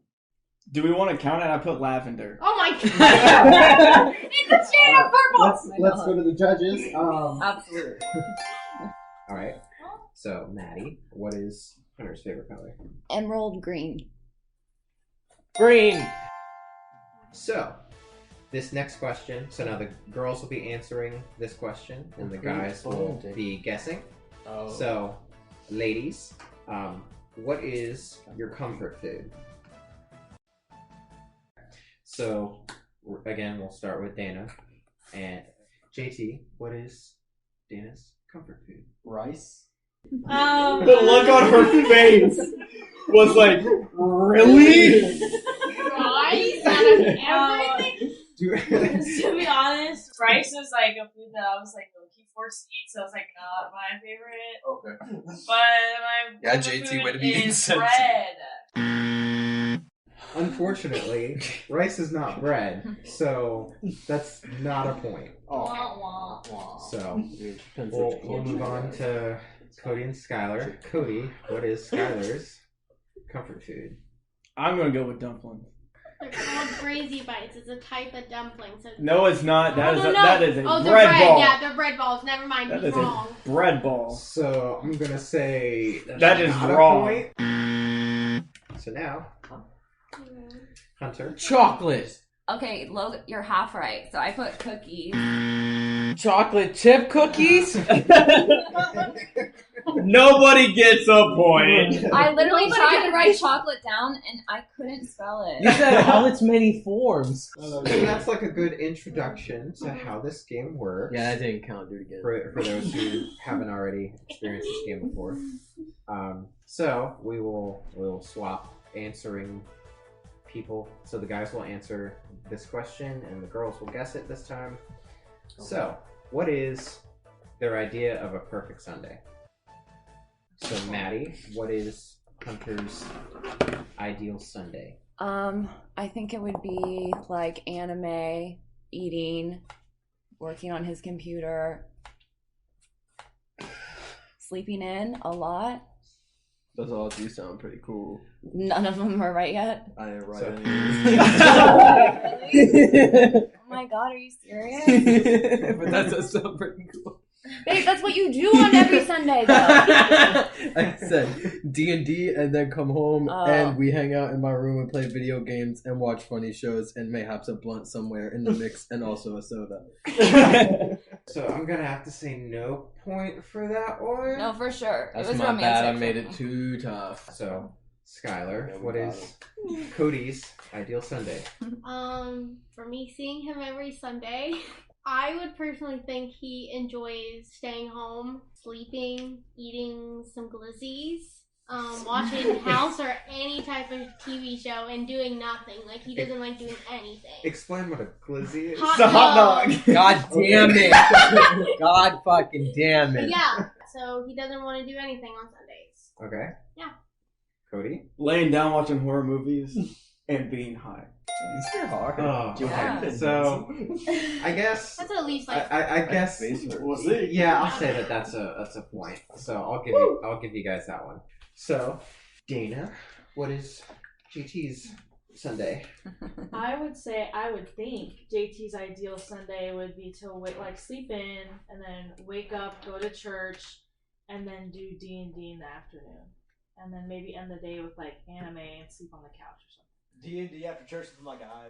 Do we want to count it? I put lavender. Oh my god! It's a shade of purple! Let's go to the judges. Absolutely. All right. So Maddie, what is Hunter's favorite color? Emerald green. Green! So, this next question, so now the girls will be answering this question, and the guys will be guessing. Oh. So, ladies, what is your comfort food? So, again, we'll start with Dana. And JT, what is Dana's comfort food? Rice. The look on her face was like, really? Rice out of everything? To be honest, rice was like a food that I was like low-key forced to eat, so it's like not my favorite. Okay. But my JT, food way to be is insensitive. bread. Unfortunately, rice is not bread, so that's not a point. Wah, wah, wah. So we'll move on to Cody and Skylar. Cody, what is Skylar's comfort food? I'm gonna go with dumplings. They're called crazy bites. It's a type of dumpling. So No, it's not. That is no. that is a Oh, they're bread ball. Yeah, they're bread balls. Never mind. That He's is wrong. a bread ball. So I'm gonna say That is not a wrong. point. So now, Hunter. Chocolate. Okay, Logan, you're half right. So I put cookies. Chocolate chip cookies? Nobody gets a point. I literally tried to write chocolate down and I couldn't spell it. You said all its many forms. So that's like a good introduction to how this game works. Yeah, that didn't count. Do it again. For those who haven't already experienced this game before. So we'll swap answering people. So the guys will answer this question and the girls will guess it this time. Okay. So, what is their idea of a perfect Sunday? So Maddie, what is Hunter's ideal Sunday? I think it would be like anime, eating, working on his computer, sleeping in a lot. Those all do sound pretty cool. None of them are right yet. I ain't right. Oh my god, are you serious? But that does sound pretty cool. Babe, that's what you do on every Sunday, though. I said D&D and then come home and we hang out in my room and play video games and watch funny shows and mayhaps a blunt somewhere in the mix and also a soda. So I'm gonna have to say no point for that one. No, for sure. That's it was my romantic. bad. I made it too tough. So, Skylar, what is Cody's ideal Sunday? For me, seeing him every Sunday, I would personally think he enjoys staying home, sleeping, eating some glizzies, watching House or any type of TV show and doing nothing. Like, he doesn't like doing anything. Explain what a glizzy is. Hot It's a hot dog. God damn it. God fucking damn it. Yeah, so he doesn't want to do anything on Sundays. Okay. Yeah. Cody? Laying down watching horror movies and being high. You're hard. Oh, Yeah. okay. So, I guess... That's at least like... I guess... We'll see. Yeah, I'll say that's a point. So I'll give you guys that one. So, Dana, what is GT's Sunday? I would think JT's ideal Sunday would be to sleep in and then wake up, go to church, and then do D&D in the afternoon, and then maybe end the day with like anime and sleep on the couch or something. D&D after church is my guy.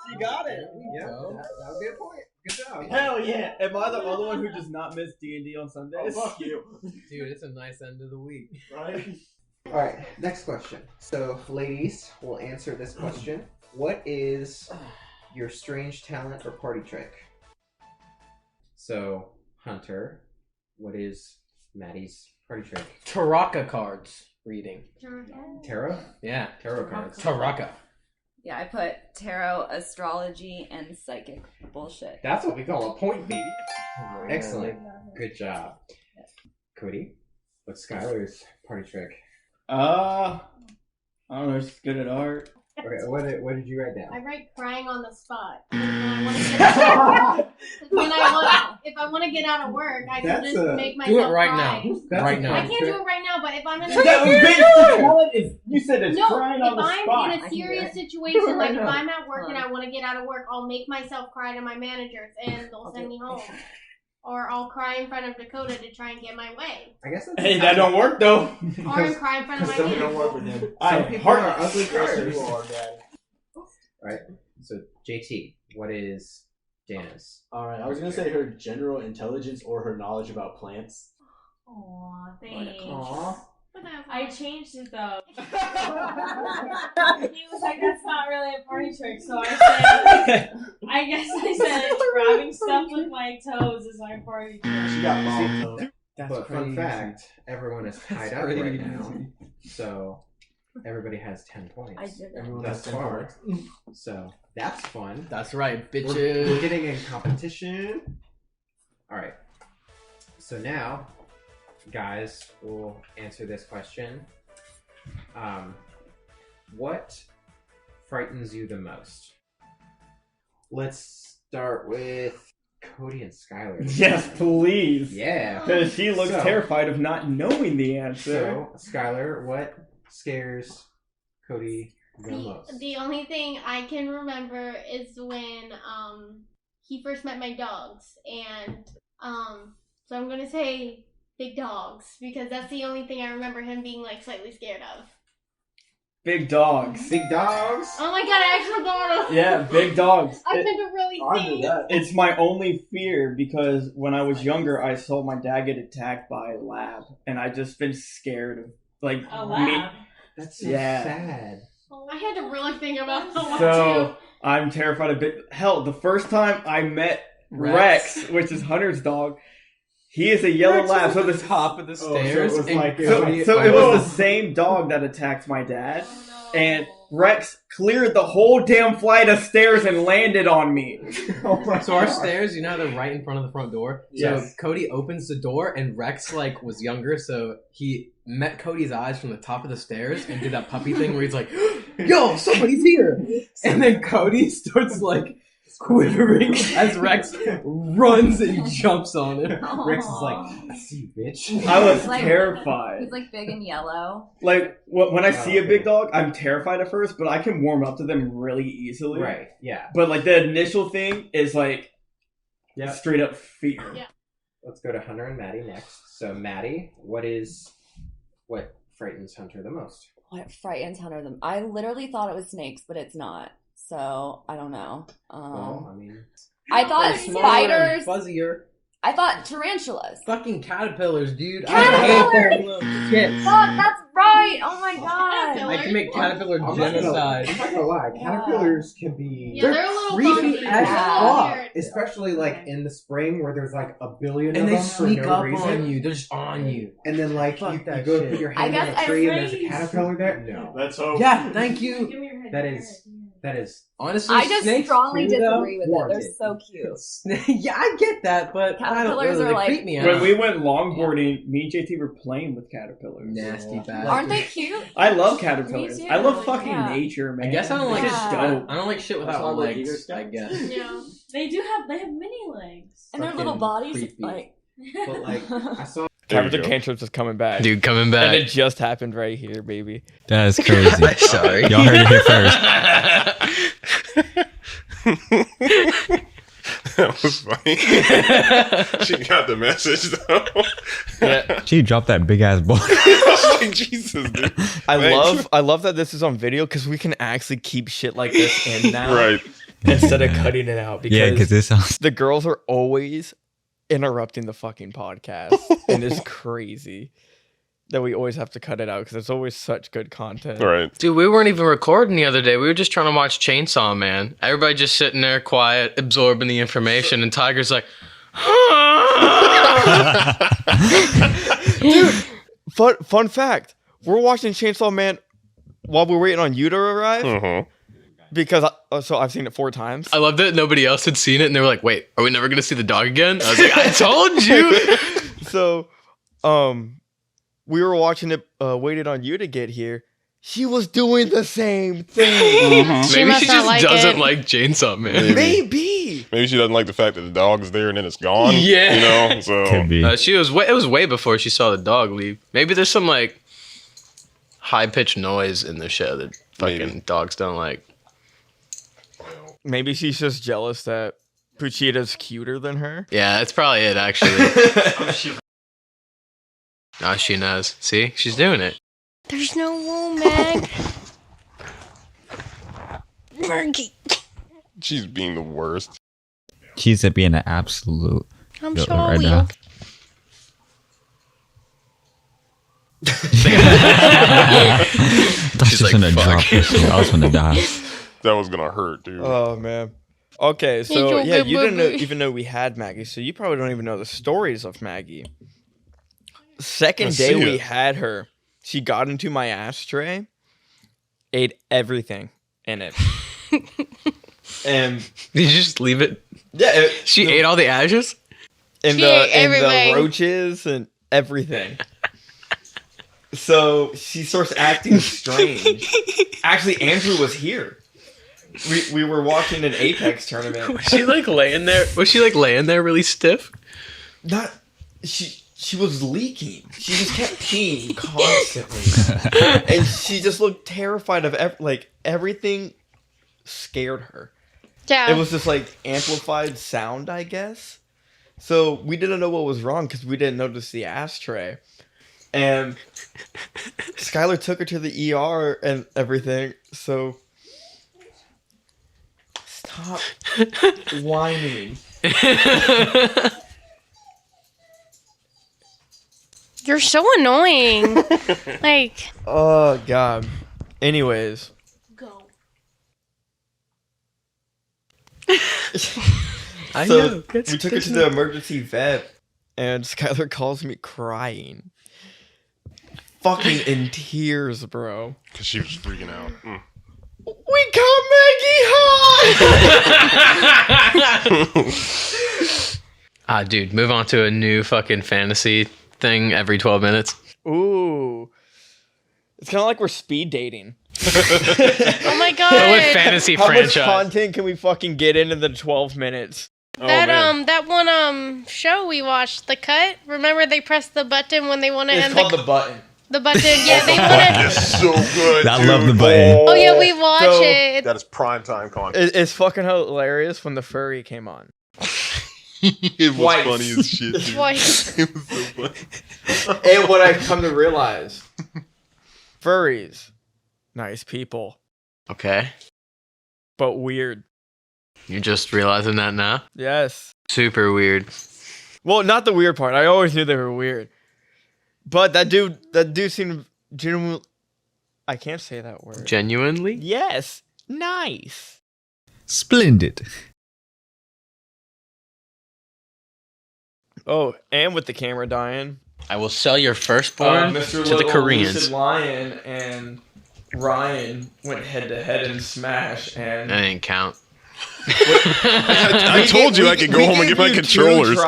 She got it. Yeah, that would be a point. Good job. Hell yeah! Am I the only one who does not miss D&D on Sundays? Oh, fuck you. Dude, it's a nice end of the week. Right? Alright, next question. So, ladies, we'll answer this question. What is your strange talent or party trick? So, Hunter, what is Maddie's party trick? Taraka cards reading. Tarot? Yeah. Tarot cards. Taraka. Yeah, I put tarot, astrology, and psychic bullshit. That's what we call a point, baby. Excellent. Good job. Cody, what's Skylar's party trick? I don't know. She's good at art. Okay, what did you write down? I write crying on the spot. If I want to get out of work, I can just make myself do it right cry. now. Right now. I can't do it right now, but if I'm in a You said it's crying on the spot. if I'm in a serious situation, like if I'm at work and I want to get out of work, I'll make myself cry to my managers and they'll send me home. Or I'll cry in front of Dakota to try and get my way. I guess that's Hey, that don't work though. Or I cry in front of my some manager. don't work with him. I Some people heart are ugly critters. You are, Dad. Alright, so JT, what is Dana's? Alright, I was gonna say her general intelligence or her knowledge about plants. Aw, thanks. Aw. I changed it though. He was like, that's not really a party trick, so I said grabbing stuff with my toes is my party trick. She got mom toes. But fun fact, everyone is tied up right now. So everybody has 10 points. I did it. Everyone Thus has 10 far. points. So that's fun. That's right, We're bitches. getting in competition. All right. So now, guys, we'll answer this question. What frightens you the most? Let's start with Cody and Skylar. Yes, please. Yeah. Because she looks So- terrified of not knowing the answer. So, Skylar, what scares Cody the The, most? the only thing I can remember is when he first met my dogs, and so I'm gonna say big dogs because that's the only thing I remember him being like slightly scared of. Big dogs. Big dogs. Oh my god, I actually got him. Yeah, big dogs. I It- couldn't really see. it's my only fear because when I was younger, I saw my dad get attacked by a lab, and I just been scared of like A me. lab. That's so Yeah. sad. I had to really think about that one So I'm terrified of big. Hell, the first time I met Rex, which is Hunter's dog, he is a yellow lab. So this Top of the so it stairs. was and like- Cody- So it was the same dog that attacked my dad, and Rex cleared the whole damn flight of stairs and landed on me. So our stairs, you know, they're right in front of the front door. So Yes. Cody opens the door, and Rex like was younger, so he met Cody's eyes from the top of the stairs and did that puppy thing where he's like, "Yo, somebody's here!" And then Cody starts like quivering as Rex runs and jumps on him. Rex is like, I see you, bitch. I was Like- terrified. He's like big and yellow. Like when I see a okay. big dog, I'm terrified at first, but I can warm up to them really easily. Right, yeah. But like the initial thing is like Yep. straight up fear. Yeah. Let's go to Hunter and Maddie next. So, Maddie, what frightens Hunter the most? What frightens Hunter them? I literally thought it was snakes, but it's not. So I don't know. Well, I mean, I thought They're smaller and spiders. fuzzier. I thought tarantulas. Fucking caterpillars, dude. Caterpillars! I hate them little shits. Fuck, that's right. Oh my god. I commit caterpillar I'm not gonna- genocide. I'm not gonna lie, caterpillars can be Yeah, they're a little creepy funky. as Yeah. fuck, especially like in the spring where there's like a billion And of they them for sneak no up reason. on you. They're just on you. And then like Fuck you that go to shit. put your I hand on guess a tree and there's a freeze. caterpillar there. No, Let's hope. Yeah, thank you. Give me your head. That give me is- your head. that is Honestly, I just snakes strongly too, though, disagree with it. They're warranted. so cute. Yeah, I get that, but I don't Caterpillars really. are They like- creep me out. When we went longboarding, me and JT were playing with caterpillars. Nasty bastard. Aren't they cute? I love caterpillars. Me too. I love fucking Yeah. nature, man. I guess I don't like It's just Yeah. dope. I don't like shit That's without why we're legs. eager I guess. Yeah. They have mini legs. And their little Fucking bodies, creepy. like. but like I saw Caverns and Cantrips is coming back. Dude, coming And back. it just happened right here, baby. That is crazy. Sorry. Y'all heard it here first. That was funny. She got the message though. Yeah. She dropped that big ass ball. I was like, Jesus, dude. I love that this is on video because we can actually keep shit like this in now. Right. Instead of cutting it out. Because Yeah, because this sounds. the girls are always interrupting the fucking podcast. And it's crazy that we always have to cut it out because it's always such good content. Right. Dude, we weren't even recording the other day. We were just trying to watch Chainsaw Man. Everybody just sitting there quiet, absorbing the information, and Tiger's like, Dude, fun fact. We're watching Chainsaw Man while we're waiting on you to arrive. Uh-huh. Because so I've seen it 4 times. I love that nobody else had seen it, and they were like, wait, are we never going to see the dog again? I was like, I told you. So, we were watching it, waited on you to get here. She was doing the same thing. Maybe she just doesn't like Chainsaw Man. Maybe. Maybe she doesn't like the fact that the dog's there and then it's gone. Yeah. You know? So Could be. She was it was way before she saw the dog leave. Maybe there's some like high pitched noise in the show that fucking Maybe. dogs don't like. Maybe she's just jealous that Puchita's cuter than her. Yeah, that's probably it actually. Now she knows. See, she's doing it. There's no room, Meg. Murky. she's being the worst. She's being an absolute. I'm villain sorry. right now. Thought She's she was like, gonna "Fuck." drop this shit. I was gonna die. That was gonna hurt, dude. Oh man. Okay, so your yeah, good you didn't baby. even know we had Maggie, so you probably don't even know the stories of Maggie. Second Let's day see we it. had her, she got into my ashtray ate everything in it. And did you just leave it? Yeah, she ate all the ashes and She the ate and the everything. roaches and everything. So she starts acting strange. Actually, Andrew was here. We were watching an Apex tournament. Was she like laying there? Was she like laying there really stiff? Not she was leaking. She just kept peeing constantly, and she just looked terrified of everything. Scared her. Yeah. It was just like amplified sound, I guess. So we didn't know what was wrong because we didn't notice the ashtray. And Skylar took her to the ER and everything. So stop whining. You're so annoying. Like. Oh God. Anyways. Go. I So know. we took her to the emergency vet, and Skylar calls me crying. Fucking in tears, bro. Because she was freaking out. We got Maggie high! Dude, move on to a new fucking fantasy thing every 12 minutes. Ooh. It's kind of like we're speed dating. Oh my god. But with fantasy How franchise. much content can we fucking get into the 12 minutes? That one show we watched, The Cut. Remember they pressed the button when they want to It's end called The Button. the button. Yeah, they want It's so good. I dude. love the button. Oh yeah, we watch So- it. That is prime time content. It's fucking hilarious when the furry came on. It was Twice. funny as shit. Dude. Twice. It was so funny. And what I've come to realize, furries, nice people, Okay. but weird. You're just realizing that now? Yes. Super weird. Well, not the weird part. I always knew they were weird. But that dude seemed genuinely... I can't say that word. Genuinely? Yes. Nice. Splendid. Oh, and with the camera dying. I will sell your firstborn Mr. to the Koreans. Lucid Lion and Ryan went head to head in Smash, and That didn't count. I told you I could go home and get my controllers.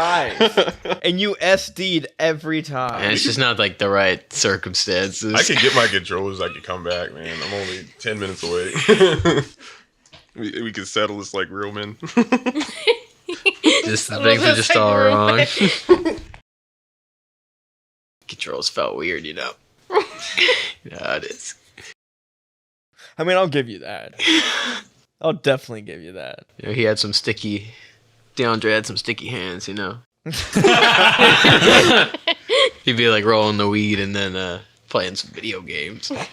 And you SD'd every time. And it's just not like the right circumstances. I could get my controllers. I could come back, man. I'm only 10 minutes away. we could settle this like real men. Just the things are just all wrong. Controls felt weird, you know. Yeah, it is. I mean, I'll give you that. I'll definitely give you that. You know, he had some sticky. DeAndre had some sticky hands, you know. He'd be like rolling the weed and then playing some video games. I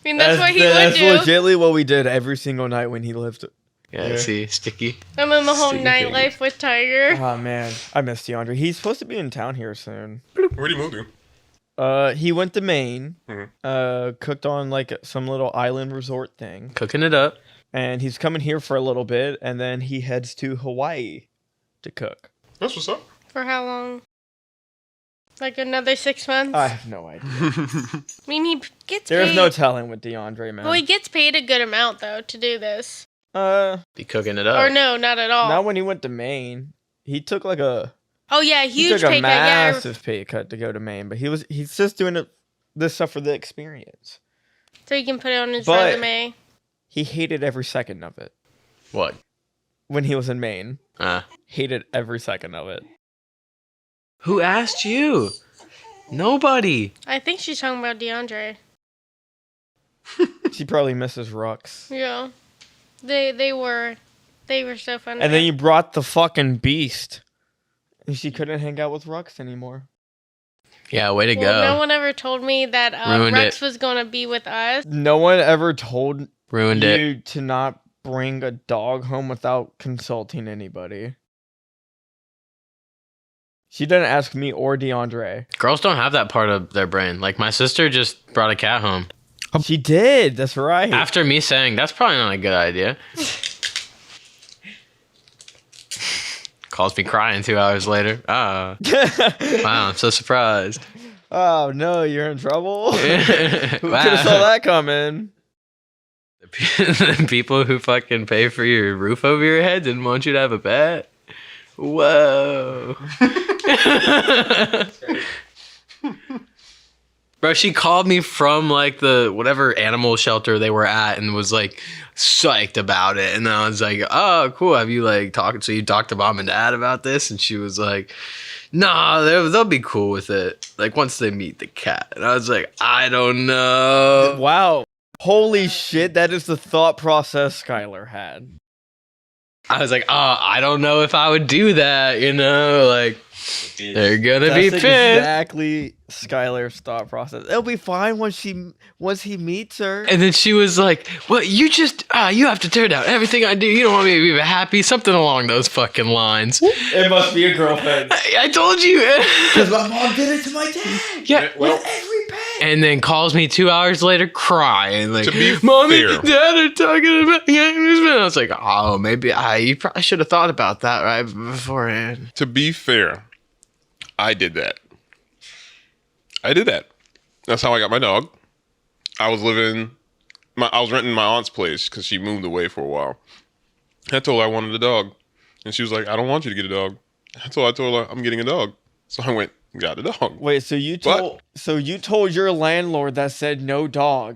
mean, that's what he would That's do. legitimately what we did every single night when he lived. Yeah, see, sticky. And then the whole Sticky nightlife with Tiger. Oh man, I miss DeAndre. He's supposed to be in town here soon. Where'd he move to? He went to Maine. Mhm. Cooked on like some little island resort thing. Cooking it up. And he's coming here for a little bit, and then he heads to Hawaii to cook. That's what's up. For how long? Like another 6 months? I have no idea. I mean, he gets There's paid. no telling with DeAndre, man. Well, he gets paid a good amount, though, to do this. Be cooking it up. Or no, not at all. Not when he went to Maine. He took like a Oh, yeah, he huge took a pay cut. Yeah. massive pay cut to go to Maine, but he's just doing this stuff for the experience. So he can put it on his But- resume. He hated every second of it. What? When he was in Maine. Uh. Hated every second of it. Who asked you? Nobody. I think she's talking about DeAndre. She probably misses Rux. Yeah. They were so funny. And then you brought the fucking beast. And she couldn't hang out with Rux anymore. Yeah, way to Well, go. no one ever told me that Ruined Rex it. was going to be with us. No one ever told Ruined you it. to not bring a dog home without consulting anybody. She didn't ask me or DeAndre. Girls don't have that part of their brain. Like, my sister just brought a cat home. She did. That's right. After me saying, that's probably not a good idea. Calls me crying 2 hours later. Wow, I'm so surprised. Oh no, you're in trouble. Who Wow. could have saw that coming? The people who fucking pay for your roof over your head didn't want you to have a pet. Whoa. Bro, she called me from like the whatever animal shelter they were at and was like psyched about it. And I was like, oh, cool. Have you like talked? So you talked to mom and dad about this? And she was like, nah, they'll be cool with it. Like once they meet the cat. And I was like, I don't know. Wow. Holy shit. That is the thought process Skylar had. I was like, oh, I don't know if I would do that. You know, like they're gonna be pissed. Exactly Skylar's thought process. It'll be fine once he meets her. And then she was like, well, you just you have to tear down everything I do. You don't want me to be happy. Something along those fucking lines. It must be a girlfriend. I told you. Because my mom did it to my dad. Yeah. With every pet. And then calls me 2 hours later crying like, To be Mommy, fair. Dad are talking about I was like, oh, maybe you probably should have thought about that right beforehand. To be fair, I did that. That's how I got my dog. I was renting my aunt's place because she moved away for a while. I told her I wanted a dog, and she was like, "I don't want you to get a dog." I told her I'm getting a dog, so I went and got a dog. Wait, so you told your landlord that said no dog.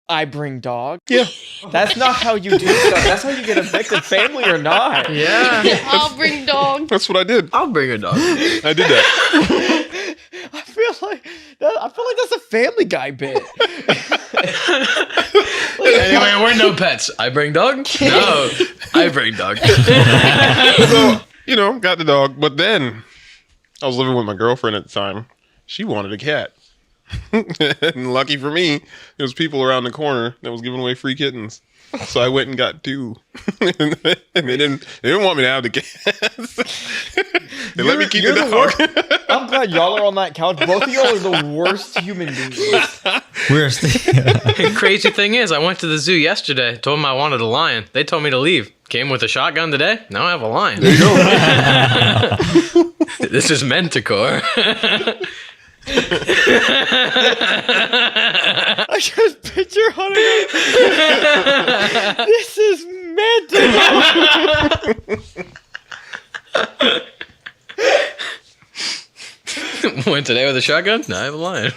I bring dog. Yeah, that's not how you do stuff. That's how you get evicted, family or not. Yeah, I'll bring dog. That's what I did. I'll bring a dog. I did that. I feel like that's a Family Guy bit. Anyway, we're no pets. I bring dog? No, I bring dog. So, got the dog, but then I was living with my girlfriend at the time. She wanted a cat. And lucky for me, there was people around the corner that was giving away free kittens. So I went and got 2. And they didn't want me to have the cats. They let me keep the dog. I'm glad y'all are on that couch. Both of y'all are the worst human beings. Crazy thing is, I went to the zoo yesterday. Told them I wanted a lion. They told me to leave. Came with a shotgun today. Now I have a lion. There you go. This is Manticore. I just picture Hunter. This is mental. Went today with a shotgun? No, I have a lion.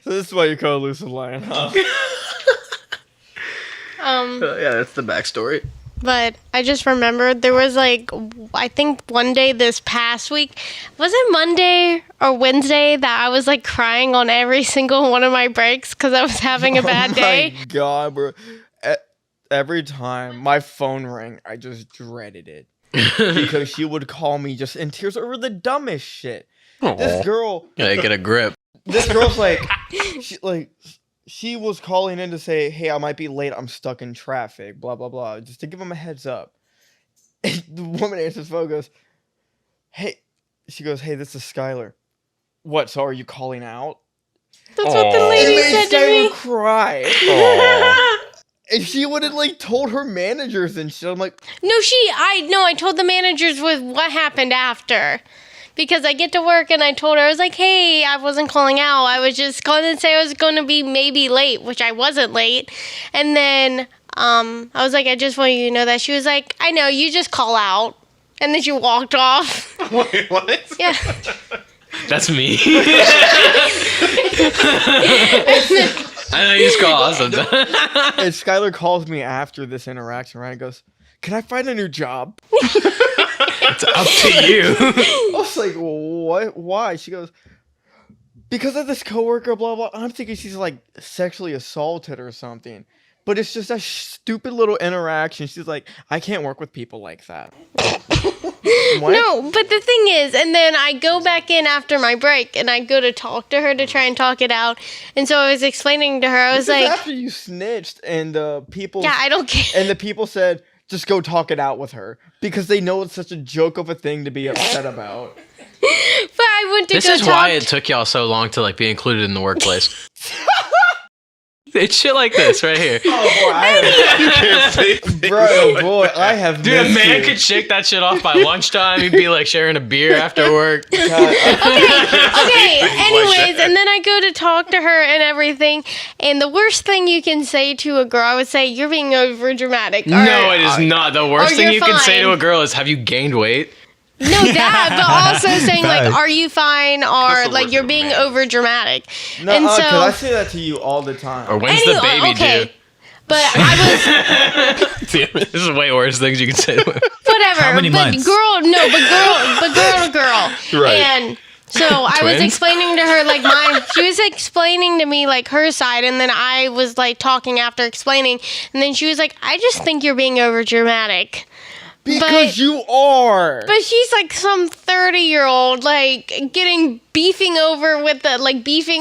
So this is why you call Luce a lion, huh? Yeah, that's the backstory. But I just remembered there was I think one day this past week, was it Monday or Wednesday that I was crying on every single one of my breaks because I was having a bad day? Oh my god, bro. Every time my phone rang, I just dreaded it. Because she would call me just in tears over the dumbest shit. Aww. This girl... Yeah, get a grip. This girl's she was calling in to say, hey, I might be late. I'm stuck in traffic, blah, blah, blah. Just to give him a heads up. And the woman answers the phone, goes, hey, this is Skylar. What, so are you calling out? That's what the lady said to me. Cry. And she wouldn't told her managers and shit. I'm like, I told the managers with what happened after. Because I get to work and I told her, I was like, hey, I wasn't calling out. I was just calling to say I was going to be maybe late, which I wasn't late. And then I was like, I just want you to know that. She was like, I know, you just call out. And then she walked off. Wait, what? Yeah. That's me. I know you just call us sometimes. And Skylar calls me after this interaction, right? And goes, can I find a new job? It's up to you. I was like, what? Why? She goes, because of this coworker, blah, blah. I'm thinking she's sexually assaulted or something. But it's just a stupid little interaction. She's like, I can't work with people like that. No, but the thing is, and then I go back in after my break and I go to talk to her to try and talk it out. And so I was explaining to her, I was like, after you snitched and people. Yeah, I don't care. And the people said, just go talk it out with her because they know it's such a joke of a thing to be upset about. But I went to This is why it took y'all so long to be included in the workplace. It's shit like this right here. Oh boy, I have. Dude, a missed man you. could shake that shit off by lunchtime. He'd be like sharing a beer after work. Okay, anyways, and then I go to talk to her and everything, and the worst thing you can say to a girl, I would say, you're being over dramatic. No, it is not. The worst thing you're you can say to fine. a girl is, have you gained weight? No, that, but also saying like, Right. are you fine, or like you're being over dramatic. No, and so, because I say that to you all the time. Or when's the baby okay, due? but I was Damn it. This is way worse things you can say to women. whatever. How many but months? girl to girl. Right. And so I was Twins? explaining to her like she was explaining to me like her side, and then I was like talking after explaining, and then she was like, I just think you're being over dramatic. Because you are. But she's like some 30-year-old, like beefing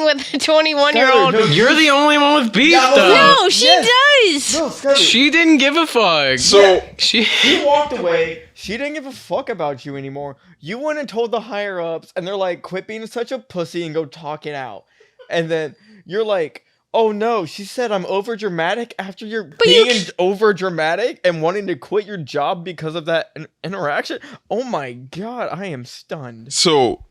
with a 21-year-old. No, You're the only one with beef, Yeah, though. No, she does. No, Skylar. She didn't give a fuck. So She walked away. She didn't give a fuck about you anymore. You went and told the higher ups, and they're like, quit being such a pussy and go talk it out. And then you're like, oh no, she said I'm over dramatic after you're being over dramatic and wanting to quit your job because of that interaction. Oh my god, I am stunned. So,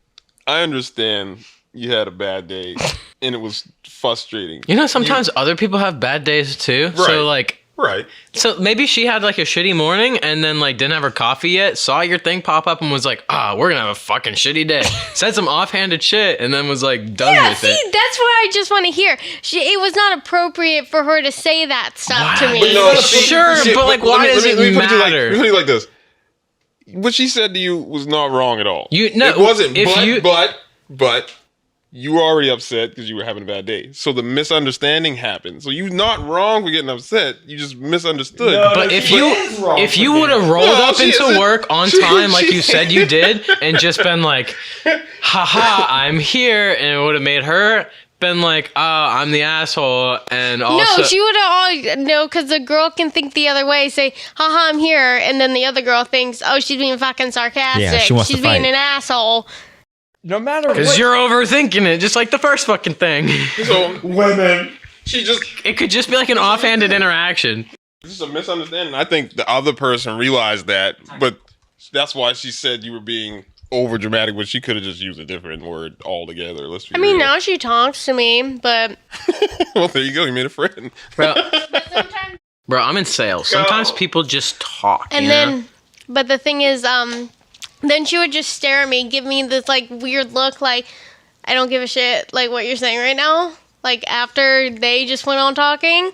I understand you had a bad day and it was frustrating. You know, sometimes other people have bad days too. Right. So like, Right. so maybe she had like a shitty morning and then like didn't have her coffee yet, saw your thing pop up and was like, we're gonna have a fucking shitty day. Said some offhanded shit and then was like done with See, it. that's what I just want to hear. It was not appropriate for her to say that stuff to me. But no, Sure, shit, but like, let why me- does let it me put it to you like- matter? Let me put it like this. What she said to you was not wrong at all. No, it wasn't. if But you were already upset because you were having a bad day. So the misunderstanding happened. So you're not wrong for getting upset. You just misunderstood. But if you would have rolled up into work on time like you said you did and just been like, haha, I'm here, and it would have made her been like, I'm the asshole, and also No, she would have because the girl can think the other way, say, haha, I'm here, and then the other girl thinks, oh, she's being fucking sarcastic. Yeah, she wants to she's being fight. an asshole. No matter because what. you're overthinking it, just like the first fucking thing. So women. It could just be like an offhanded interaction. This is a misunderstanding. I think the other person realized that, but that's why she said you were being over dramatic, but she could have just used a different word altogether. Let's be I mean, real. now she talks to me, but Well, there you go. You made a friend. Bro, I'm in sales. Sometimes people just talk. and you know? but the thing is, then she would just stare at me, give me this like weird look, like I don't give a shit, like what you're saying right now. Like after they just went on talking.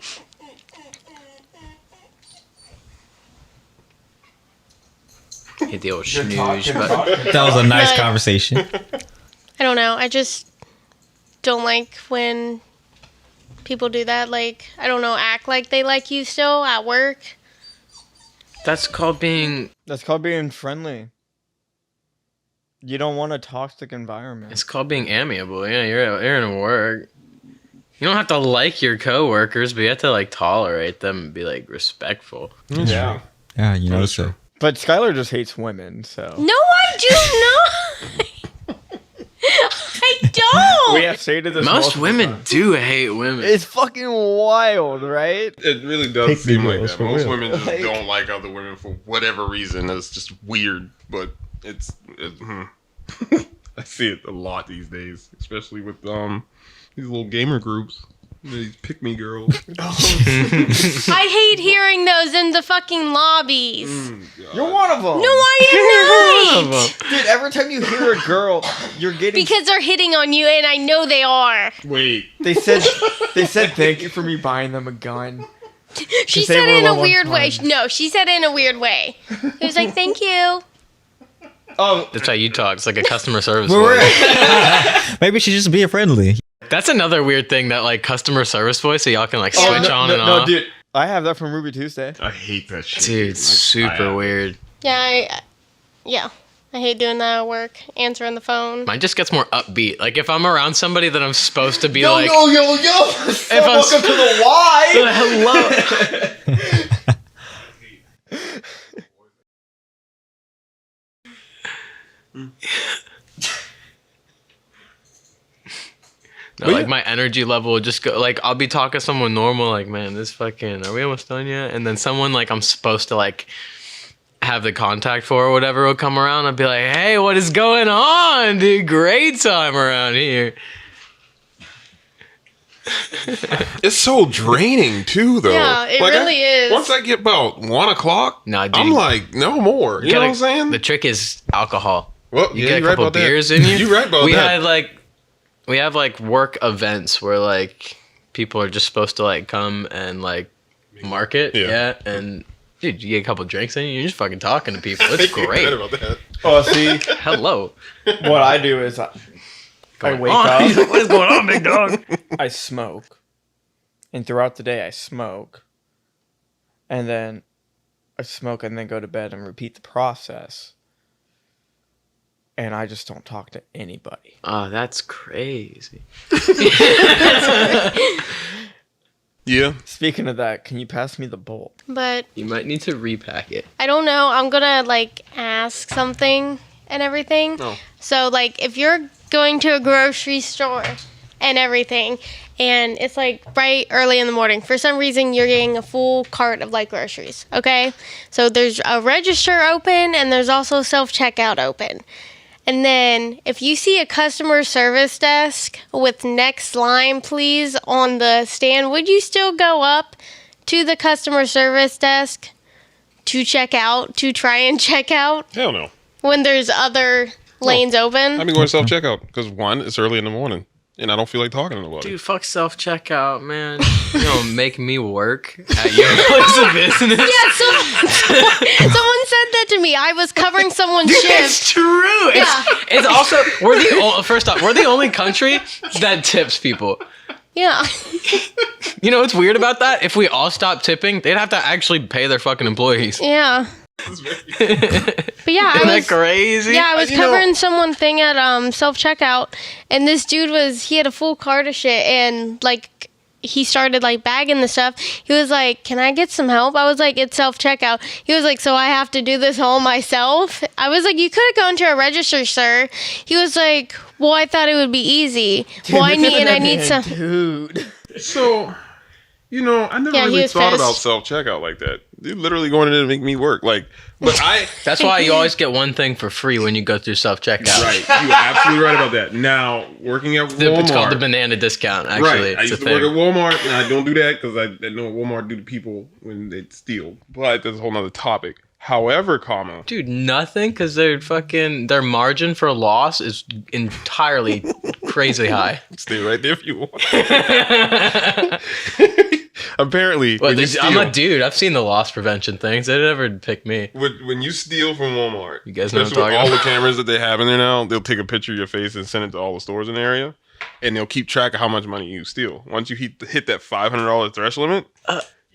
Hit the old snooze button. That was a nice But- conversation. I don't know. I just don't like when people do that. Like, I don't know, act like they like you still at work. That's called being friendly. You don't want a toxic environment. It's called being amiable. Yeah, you're in work. You don't have to like your coworkers, but you have to like tolerate them and be like respectful. Yeah. Yeah, you know so. But Skylar just hates women, so. No, I do not. I don't. We have stated this. Most multiple women times. do hate women. It's fucking wild, right? It really does Pick me seem like girls that. for Most real. women just Like- don't like other women for whatever reason. It's just weird, but I see it a lot these days, especially with these little gamer groups. These pick me girls. I hate hearing those in the fucking lobbies. You're one of them. No, I am not. Dude, every time you hear a girl, you're getting. Because they're hitting on you, and I know they are. Wait. They said thank you for me buying them a gun. She 'Cause they said were it in a low on weird way. funds. No, she said it in a weird way. It was like, thank you. Oh, That's how you talk. It's like a customer service voice. Maybe she's just being friendly. That's another weird thing, that like customer service voice, so y'all can like switch on and no, off. dude. I have that from Ruby Tuesday. I hate that shit. Dude, super weird. Yeah, I hate doing that at work, answering the phone. Mine just gets more upbeat. Like if I'm around somebody that I'm supposed to be Yo, like, yo, yo, yo! So If I'm welcome to the Y. hello. No, like my energy level would just go. Like I'll be talking to someone normal, like, man, this fucking, are we almost done yet? And then someone like I'm supposed to like have the contact for or whatever will come around. I'll be like, hey, what is going on, dude? Great time around here. It's so draining too, though. Yeah, it really is. Once I get about 1 o'clock, nah, dude, I'm like, no more. You know what I'm saying? The trick is alcohol. Well, you yeah, get a you're right couple about that. beers in you. You're right about that. We have like work events where like people are just supposed to like come and like market, yeah, and dude, you get a couple drinks in you, you're just fucking talking to people. It's great. Right about that. Oh, see, hello. What I do is I wake on? up. What is going on, big dog? I smoke, and throughout the day I smoke, and then I smoke and then go to bed and repeat the process. And I just don't talk to anybody. Oh, that's crazy. Yeah. Speaking of that, can you pass me the bowl? But you might need to repack it. I don't know. I'm gonna like ask something and everything. Oh. So like, if you're going to a grocery store and everything, and it's like right early in the morning, for some reason you're getting a full cart of like groceries. Okay, so there's a register open and there's also self-checkout open. And then if you see a customer service desk with next line please on the stand, would you still go up to the customer service desk to check out, to try and check out? Hell no. When there's other lanes open? I've been going self-checkout because, one, it's early in the morning, and I don't feel like talking to nobody. Dude, fuck self-checkout, man. You don't make me work at your place of business. Yeah, someone said that to me. I was covering someone's shift. It's true. Yeah. It's also, first off, we're the only country that tips people. Yeah. You know what's weird about that? If we all stopped tipping, they'd have to actually pay their fucking employees. Yeah. But yeah, Isn't that crazy? Yeah, I was covering someone thing at self checkout, and this dude he had a full cart of shit, and like he started like bagging the stuff. He was like, "Can I get some help?" I was like, "It's self checkout." He was like, "So I have to do this all myself?" I was like, "You could have gone to a register, sir." He was like, "Well, I thought it would be easy. Well, I need some." Dude. So, you know, I never really thought about self-checkout like that. They're literally going in to make me work. Like, but That's why you always get one thing for free when you go through self-checkout. Right. You're absolutely right about that. Now, working at Walmart. It's called the banana discount, actually. Right. I used to work at Walmart, and I don't do that because I know what Walmart do to people when they steal. But that's a whole nother topic. However, dude, nothing, because their margin for loss is entirely crazy high. Stay right there if you want. Apparently, I'm a dude. I've seen the loss prevention things. They never pick me. When you steal from Walmart, you guys know what I'm especially talking with all about? the cameras that they have in there now, they'll take a picture of your face and send it to all the stores in the area, and they'll keep track of how much money you steal. Once you hit that $500 threshold limit,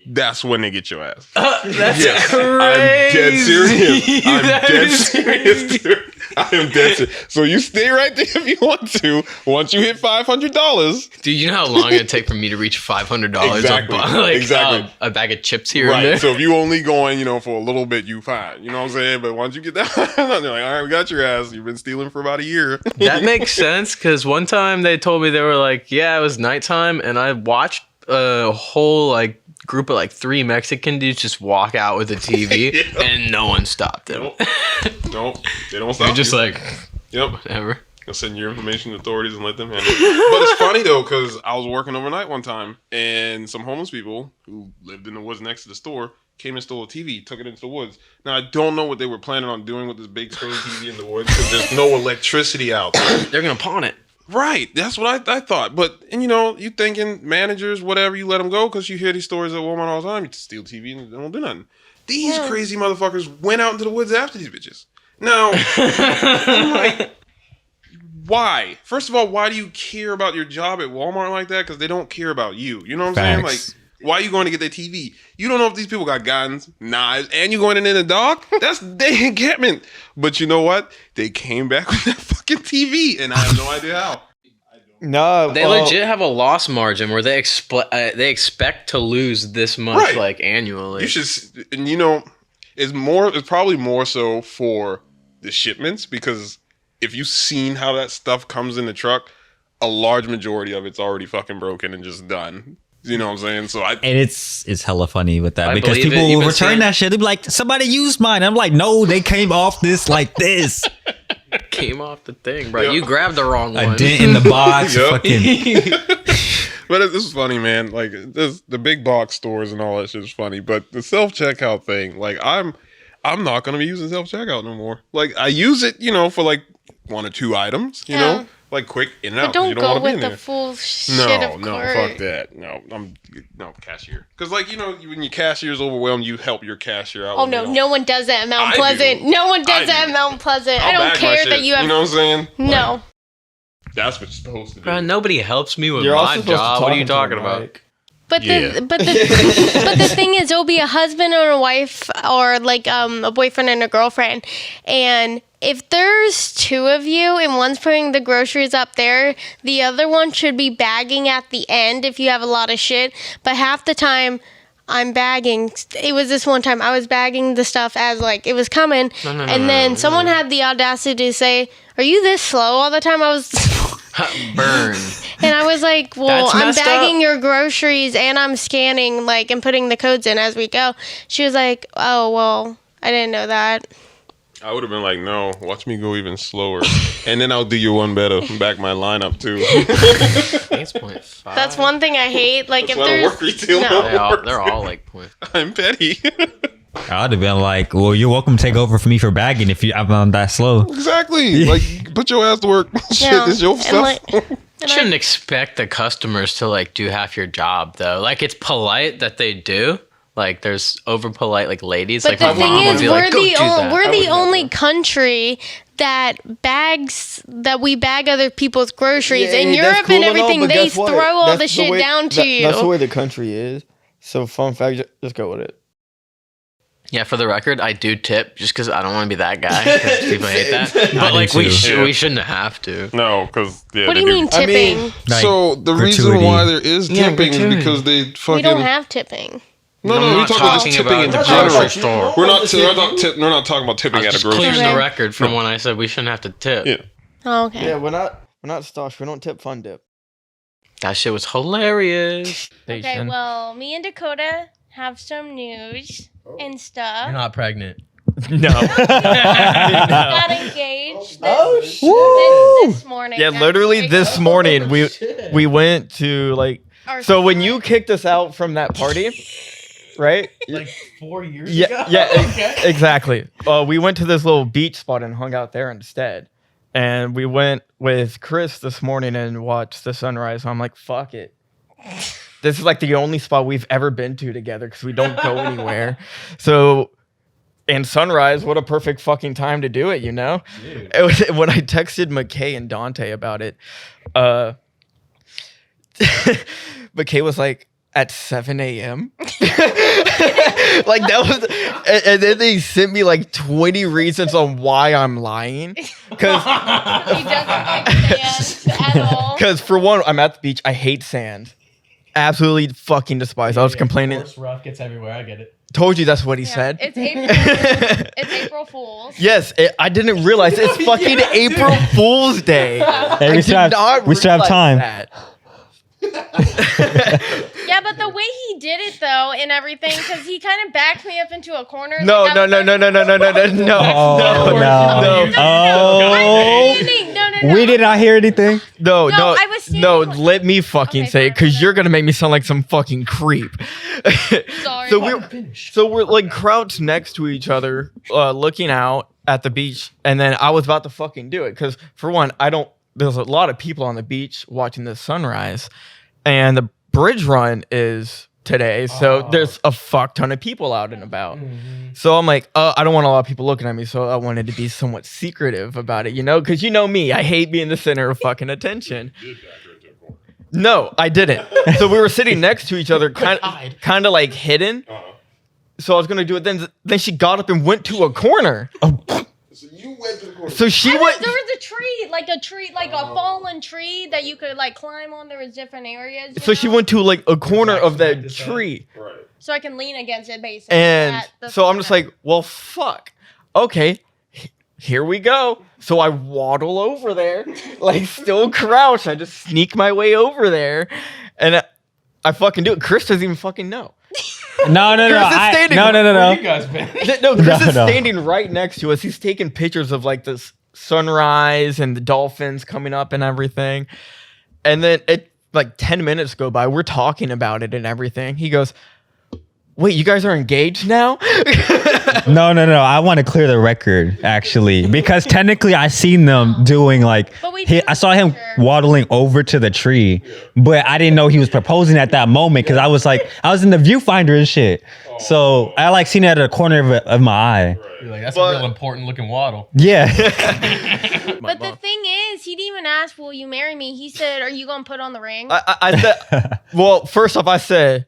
that's when they get your ass. That's yes, crazy. I'm dead serious. I'm dead serious, dude. I am dead serious. So you stay right there if you want to. Once you hit $500, dude, you know how long it'd take for me to reach $500? Exactly. Exactly. A bag of chips here right. and there. So if you only going, for a little bit, you fine. You know what I'm saying? But once you get that, they're like, all right, we got your ass. You've been stealing for about a year. That makes sense, because one time they told me, they were like, yeah, it was nighttime, and I watched a whole group of 3 Mexican dudes just walk out with a TV, yep. And no one stopped them. Nope. They don't stop. They're just yep, whatever. You'll send your information to authorities and let them handle it. But it's funny though, because I was working overnight one time, and some homeless people who lived in the woods next to the store came and stole a TV, took it into the woods. Now I don't know what they were planning on doing with this big screen TV in the woods, because there's no electricity out there. They're gonna pawn it. Right, that's what I thought. But, and you thinking managers, whatever, you let them go because you hear these stories at Walmart all the time. You steal TV and they don't do nothing. These crazy motherfuckers went out into the woods after these bitches. Now, I'm like, why? First of all, why do you care about your job at Walmart like that? Because they don't care about you. You know what I'm saying? Like, why are you going to get that TV? You don't know if these people got guns, knives, and you going in the dark? That's their encampment. But you know what? They came back with that fucking TV, and I have no idea how. No, they legit have a loss margin where they expect to lose this much, annually. You should, and it's probably more so for the shipments, because if you've seen how that stuff comes in the truck, a large majority of it's already fucking broken and just done. You know what I'm saying? So and it's hella funny with that I because believe people it. You've will been return saying- that shit. They'll be like, somebody used mine. I'm like, no, they came off this like this. Came off the thing, bro. Yep. You grabbed the wrong one. A dent in the box. Yep. Fucking. But this is funny, man. Like the big box stores and all that shit is funny. But the self checkout thing, like I'm not gonna be using self checkout no more. Like I use it, you know, for like 1 or 2 items, you know, like quick in and But out. 'cause you don't don't go want to be with in the there. full shit No, of no, course. fuck that. No, cashier. Because like, you know, when your cashier's overwhelmed, you help your cashier out. Oh when they no, don't. no one does that at Mount I Pleasant. do. No one does I that do. at Mount Pleasant. I I'll don't bag my care shit, that you have. You know what I'm saying? No. Like, that's what you're supposed to do. Bro, nobody helps me with You're my also supposed to job. What are you talk to talking him, about? Mike. But Yeah. but the thing is, it'll be a husband or a wife or like a boyfriend and a girlfriend, and if there's 2 of you and one's putting the groceries up there, the other one should be bagging at the end if you have a lot of shit. But half the time, I'm bagging. It was this one time I was bagging the stuff as like it was coming, and then someone had the audacity to say, "Are you this slow all the time?" I was. Burn. And I was like, well, That's I'm messed bagging up. your groceries and I'm scanning, like, and putting the codes in as we go. She was like, oh, well, I didn't know that. I would have been like, no, watch me go even slower. And then I'll do you one better and back my lineup too. It's 0.5. That's one thing I hate. Like, That's if why I don't there's. work retail no more. They're all like point. I'm petty. I'd have been like, well, you're welcome to take over for me for bagging if I'm on that slow. Exactly. Like, put your ass to work. Shit, Yeah, it's your and stuff. like- You shouldn't expect the customers to like do half your job though. Like it's polite that they do. Like there's over polite like ladies. But like the my mom thing would is, be like, "Go do that." we're the only country that we bag other people's groceries. In Europe and everything, they throw all the shit down to you. That's the way the country is. So, fun fact, just go with it. Yeah, for the record, I do tip just because I don't want to be that guy. 'Cause people hate that. But like too. we shouldn't have to. No, because What do you mean tipping? So the reason why there is Yeah, tipping is gratuity. because they fucking. We don't have tipping. No, I'm we're not talking about talking tipping about in the general. grocery store. We're not talking about tipping I at was a just grocery clearing store. the record from when I said we shouldn't have to tip. Yeah. Oh, okay. Yeah, we're not Stosh. We don't tip fun dip. That shit was hilarious. Okay, well, me and Dakota have some news and stuff. You're not pregnant. No. Got engaged this morning. Yeah, literally actually. this morning we went to like. Our So when you kicked us out from that party, right? Like 4 years Yeah, ago? yeah, Okay. exactly. We went to this little beach spot and hung out there instead. And we went with Chris this morning and watched the sunrise. I'm like, fuck it. This is like the only spot we've ever been to together because we don't go anywhere. So, and sunrise, what a perfect fucking time to do it, you know? It was, when I texted McKay and Dante about it, McKay was like, at 7 a.m. Like that was, and then they sent me like 20 reasons on why I'm lying. Because He doesn't like sand at all. Because for one, I'm at the beach. I hate sand. Absolutely fucking despise. I was complaining. Course rough gets everywhere. I get it. Told you that's what he said. It's April Fool's. Yes, I didn't realize it's fucking Yeah, dude. April Fool's Day. Hey, I we still did not have realize time. that. Yeah, but the way he did it though and everything, because he kind of backed me up into a corner. No, like, I no, was no, like, no, no, no, no, no, no, no, Oh, no, no. Oh. No. We did not hear anything. No, No, no, I was standing no. like- Let me fucking Okay, say it, fine, because fine. you're gonna make me sound like some fucking creep. Sorry. So we're like crouched next to each other, looking out at the beach, and then I was about to fucking do it because for one, there's a lot of people on the beach watching the sunrise, and the bridge run is today, so there's a fuck ton of people out and about. So I'm like, I don't want a lot of people looking at me, so I wanted to be somewhat secretive about it, you know, because you know me, I hate being the center of fucking attention. No, I didn't. So we were sitting next to each other, kind of like hidden. So I was gonna do it then. Then she got up and went to a corner. So you went to the corner. So she There went. was a tree, like a fallen tree that you could like climb on. There was different areas. you So she know? went to like a corner of that tree, Right. So I can lean against it basically. and at the so I'm just corner. like, well, fuck. Okay. here we go. So I waddle over there, like still crouched. I just sneak my way over there, and I fucking do it. Chris doesn't even fucking know. No. Chris No. You guys been? No, Chris is No. standing right next to us. He's taking pictures of like this sunrise and the dolphins coming up and everything. And then like 10 minutes go by. We're talking about it and everything. He goes, "Wait, you guys are engaged now?" No. I want to clear the record, actually, because technically I seen them doing like, I saw him waddling over to the tree, but I didn't know he was proposing at that moment because I was in the viewfinder and shit. So I like seen it at the corner of my eye. You're like, that's a real important looking waddle. Yeah. But the thing is, he didn't even ask, "Will you marry me?" He said, "Are you gonna put on the ring?" I said, well, first off, I said,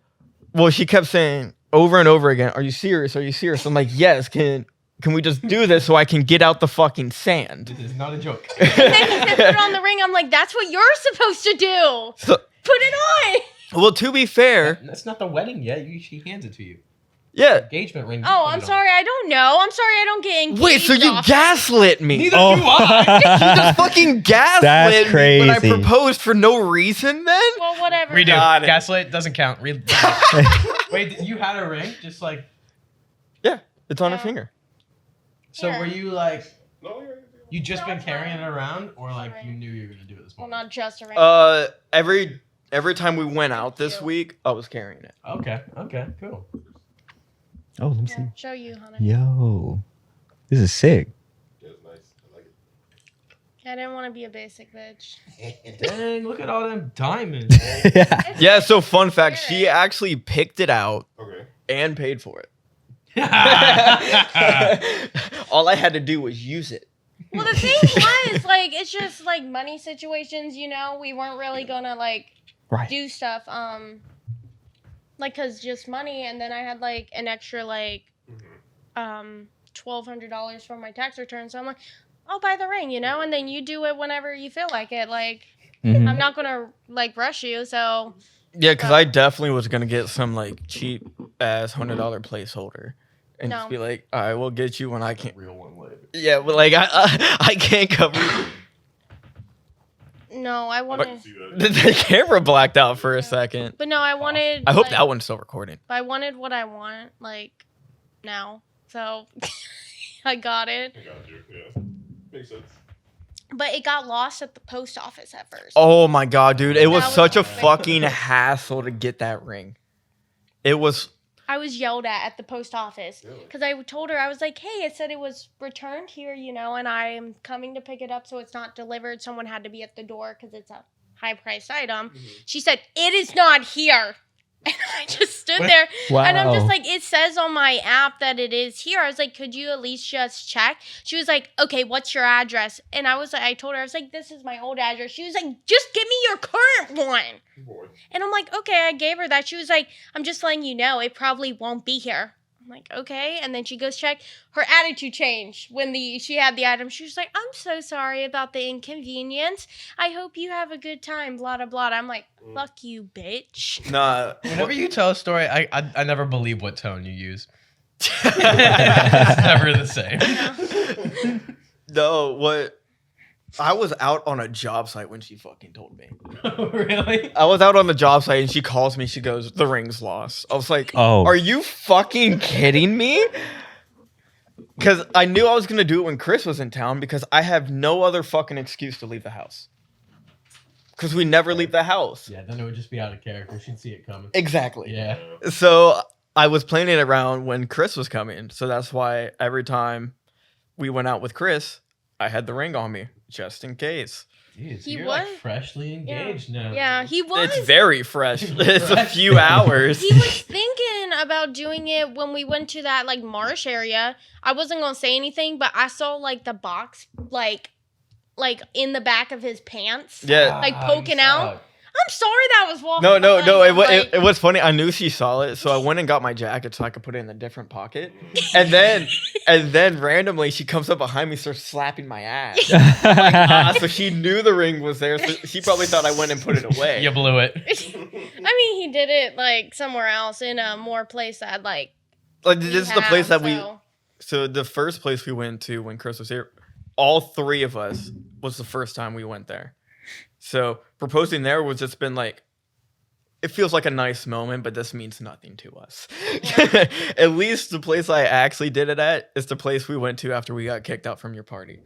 well, she kept saying over and over again, "Are you serious? Are you serious?" I'm like, "Yes, can we just do this so I can get out the fucking sand?" This is not a joke. And then he said, "Put on the ring." I'm like, "That's what you're supposed to do. So, Put it on." well, to be fair, That's not the wedding yet. She hands it to you. yeah. Engagement ring. Oh, I'm sorry. I don't know. I'm sorry. I don't get engaged. Wait, so you off. gaslit me? Neither do I. You just fucking gaslit That's me when I crazy. proposed for no reason. Then Well, whatever. Redo. Got it. Gaslight doesn't count. Wait, you had a ring? Just like. yeah, it's on her finger. So Yeah. were you like. You just been carrying it around? Or like you knew you were going to do it this Well, morning? not just a ring. Every time we went out this week, I was carrying it. Okay, cool. Oh, let me see. Show you, honey. Yo, this is sick. I didn't want to be a basic bitch. Dang, look at all them diamonds. Yeah, so fun fact, she actually picked it out and paid for it. All I had to do was use it. Well, the thing was, like, it's just like money situations, you know. We weren't really gonna like do stuff, like, cause just money, and then I had like an extra like, $1,200 for my tax return, so I'm like, I'll buy the ring, you know, and then you do it whenever you feel like it. Like, I'm not gonna like rush you, so. Yeah, because I definitely was gonna get some like cheap ass $100 placeholder. And just be like, all right, we'll get you when I can't. Real one later. Yeah, but like I can't cover. No, I wanted. The camera blacked out for a second. But no, I wanted. I hope like, that one's still recording. But I wanted what I want, like, now. So I got it. I got you. Yeah, makes sense. But it got lost at the post office at first. Oh my god, dude! It was That was such a crazy. fucking hassle to get that ring. It was. I was yelled at the post office because I told her, I was like, hey, it said it was returned here, you know, and I am coming to pick it up, so it's not delivered. Someone had to be at the door because it's a high-priced item. She said, it is not here. And I just stood there, and I'm just Wow. like, it says on my app that it is here. I was like, could you at least just check? She was like, okay, what's your address? And I was like, I told her, I was like, this is my old address. She was like, just give me your current one. And I'm like, okay, I gave her that. She was like, I'm just letting you know, it probably won't be here. I'm like, okay. And then she goes check. Her attitude changed when she had the item. She was like, I'm so sorry about the inconvenience. I hope you have a good time, blah, blah, blah. I'm like, fuck you, bitch. Nah. Whenever you tell a story, I never believe what tone you use. It's never the same. No, what? I was out on a job site when she fucking told me. Really? I was out on the job site and she calls me. She goes, "The ring's lost." I was like, Oh. Are you fucking kidding me?" Because I knew I was gonna do it when Chris was in town because I have no other fucking excuse to leave the house. Because we never leave the house. Yeah, then it would just be out of character. She'd see it coming. Exactly. Yeah. So I was planning it around when Chris was coming. So that's why every time we went out with Chris, I had the ring on me just in case. Jeez, He you're was- like freshly engaged now. Yeah, he was. It's very fresh. It's a few hours. He was thinking about doing it when we went to that like marsh area. I wasn't gonna say anything, but I saw like the box like in the back of his pants. Yeah. Like poking out. I'm sorry that was walking. No. behind him, It was funny. I knew she saw it, so I went and got my jacket so I could put it in a different pocket. And then randomly she comes up behind me, starts slapping my ass. I'm like, so she knew the ring was there. So she probably thought I went and put it away. You blew it. I mean, he did it like somewhere else in a more place that like. Like this is the place that we. so. So the first place we went to when Chris was here, all three of us was the first time we went there. So proposing there was just been like, it feels like a nice moment, but this means nothing to us. At least the place I actually did it at is the place we went to after we got kicked out from your party.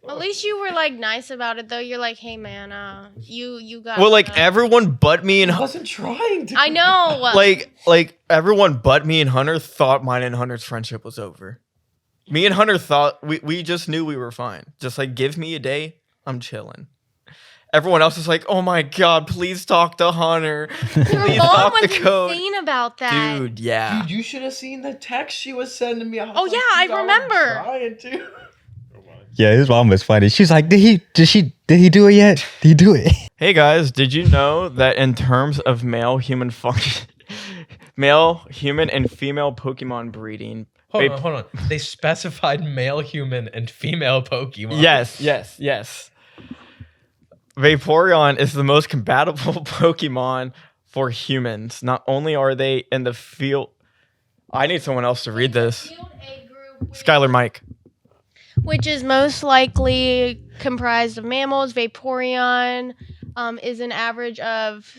At least you were like nice about it though. You're like, hey man, you got. Well, like everyone but me and I wasn't trying to. I know. Like everyone but me and Hunter thought mine and Hunter's friendship was over. Me and Hunter thought we just knew we were fine. Just like, give me a day, I'm chilling. Everyone else is like, oh my god, please talk to Hunter. Please talk to Cody. Insane about that. Dude, yeah. Dude, you should have seen the text she was sending me. Oh yeah, I remember. Trying to. Yeah, his mom was funny. She's like, did he do it yet? Did he do it? Hey guys, did you know that in terms of male human function, male human and female Pokemon breeding? Hold on. They specified male human and female Pokemon. Yes. Vaporeon is the most compatible Pokemon for humans. Not only are they in the field... I need someone else to read this. Skylar, Mike. Which is most likely comprised of mammals. Vaporeon is an average of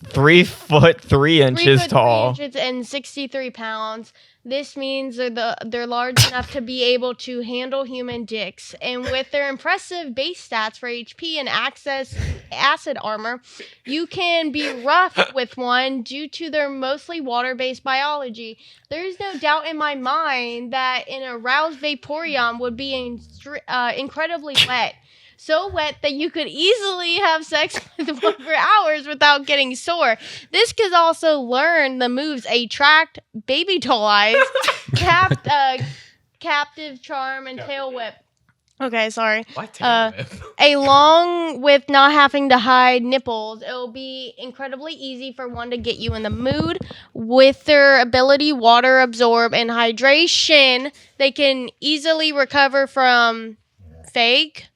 3 foot 3 inches tall. 3 inches and 63 pounds. This means they're large enough to be able to handle human dicks. And with their impressive base stats for HP and access acid armor, you can be rough with one due to their mostly water-based biology. There's no doubt in my mind that an aroused Vaporeon would be incredibly wet. So wet that you could easily have sex with one for hours without getting sore. This could also learn the moves Attract, Baby Doll Eyes, Captive Charm, and Tail Whip. Okay, sorry. Why Tail Whip? Along with not having to hide nipples, it will be incredibly easy for one to get you in the mood. With their ability, water absorb, and hydration, they can easily recover from fatigue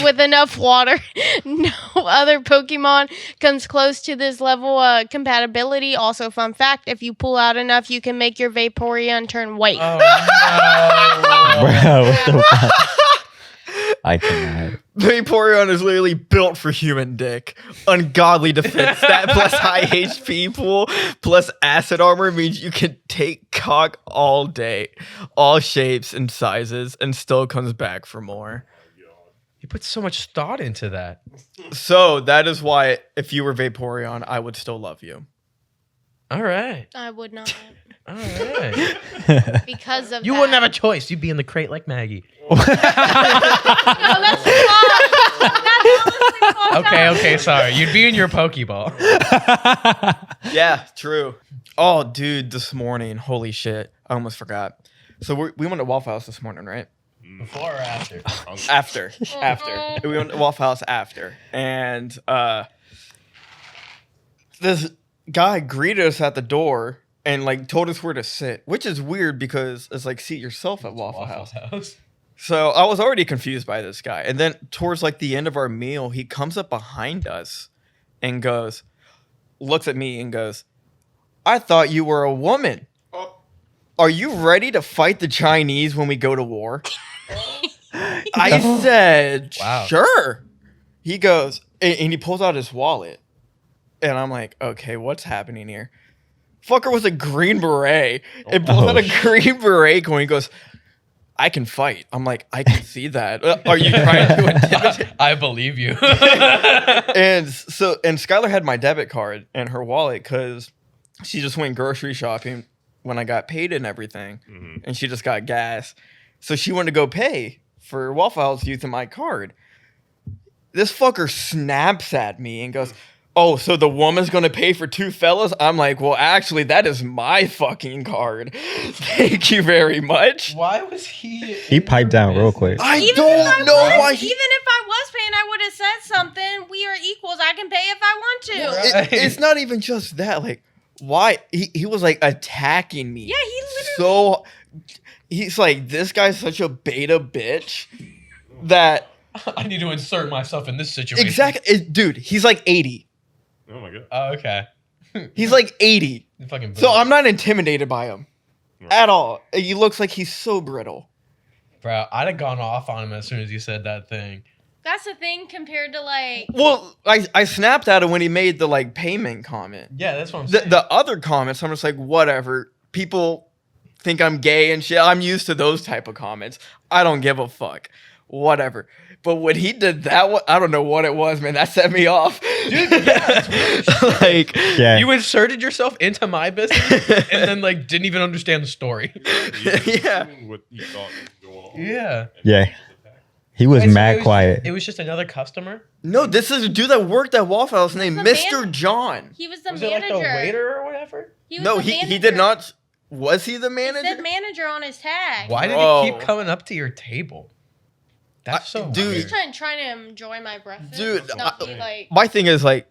with enough water. No other Pokemon comes close to this level of compatibility. Also, fun fact, if you pull out enough, you can make your Vaporeon turn white. Oh, no. Bro, what the fuck? I cannot. Vaporeon is literally built for human dick. Ungodly defense stat plus high HP pool plus acid armor means you can take cock all day, all shapes and sizes, and still comes back for more. You put so much thought into that. So that is why if you were Vaporeon, I would still love you. All right. I would not. All right. Because of you that. wouldn't have a choice. You'd be in the crate like Maggie. No, that's Okay, sorry. You'd be in your Pokeball. Yeah, true. Oh, dude, this morning, holy shit, I almost forgot. So we went to Waffle House this morning, right? Before or after? After. We went to Waffle House after. And this guy greeted us at the door and like told us where to sit, which is weird because it's like seat yourself at Waffle House. So I was already confused by this guy. And then towards like the end of our meal, he comes up behind us and looks at me and goes, I thought you were a woman. Are you ready to fight the Chinese when we go to war? I said, wow. Sure. He goes, and he pulls out his wallet. And I'm like, okay, what's happening here? Fucker was a Green Beret. And pulls out a Green Beret going, he goes, I can fight. I'm like, I can see that. Are you trying to intimidate? I believe you. And Skylar had my debit card and her wallet because she just went grocery shopping when I got paid and everything. Mm-hmm. And she just got gas. So she wanted to go pay for Waffle House using my card. This fucker snaps at me and goes, oh, so the woman's going to pay for two fellas? I'm like, well, actually, that is my fucking card. Thank you very much. Why was he... He piped down real quick. I don't know why he... Even if I was paying, I would have said something. We are equals. I can pay if I want to. Right. It's not even just that. Like, why? He was, like, attacking me. Yeah, he literally... So, he's like, this guy's such a beta bitch that... I need to insert myself in this situation. Exactly. Dude, he's like 80. Oh my god. Oh, okay. He's like 80. So I'm not intimidated by him. At all. He looks like he's so brittle. Bro, I'd have gone off on him as soon as you said that thing. That's the thing compared to like. Well, I snapped at him when he made the like payment comment. Yeah, that's what I'm saying. The other comments, I'm just like, whatever. People think I'm gay and shit. I'm used to those type of comments. I don't give a fuck. Whatever. But when he did that one, I don't know what it was, man. That set me off. Dude, yeah, like, Yeah. You inserted yourself into my business and then like didn't even understand the story. Yeah. What he thought was going on. Yeah. Yeah. He was Wait, so mad quiet. It was just another customer? No, this is a dude that worked at Waffle House named Mr. John. He was the Was manager. it like the waiter or whatever? He was No, the he manager. did not. Was he the It manager? said manager on his tag. Why did Bro. he keep coming up to your table? That's so dude. I'm weird. just trying to enjoy my breakfast. Dude, not be like. My thing is like,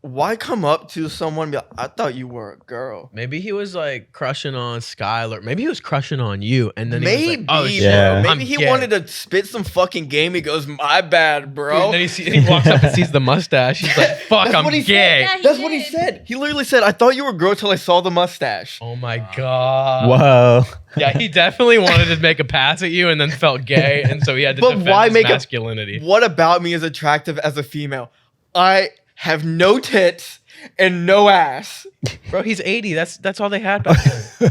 why come up to someone and be like, I thought you were a girl. Maybe he was like crushing on Skylar. Maybe he was crushing on you, and then he was Maybe, like, "Oh shit, Yeah. bro. I'm Maybe he gay." wanted to spit some fucking game. He goes, my bad, bro. Dude, and then he walks up and sees the mustache. He's like, "Fuck, That's I'm what he gay." said. That's what he said. He literally said, I thought you were a girl till I saw the mustache. Oh my god. Whoa. Yeah, he definitely wanted to make a pass at you, and then felt gay, and so he had to But defend why his make a- masculinity. What about me is attractive as a female? I have no tits and no ass. Bro, he's 80. That's all they had back then.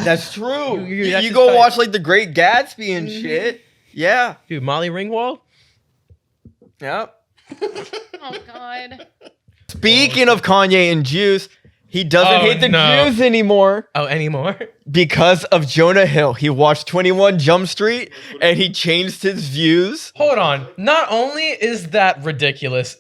That's true. That's You his go type. watch like The Great Gatsby and shit. Yeah. Dude, Molly Ringwald? Yep. Oh God. Speaking of Kanye and Jews, he doesn't Oh, hate the no. Jews anymore Oh, anymore? because of Jonah Hill. He watched 21 Jump Street and he changed his views. Hold on. Not only is that ridiculous,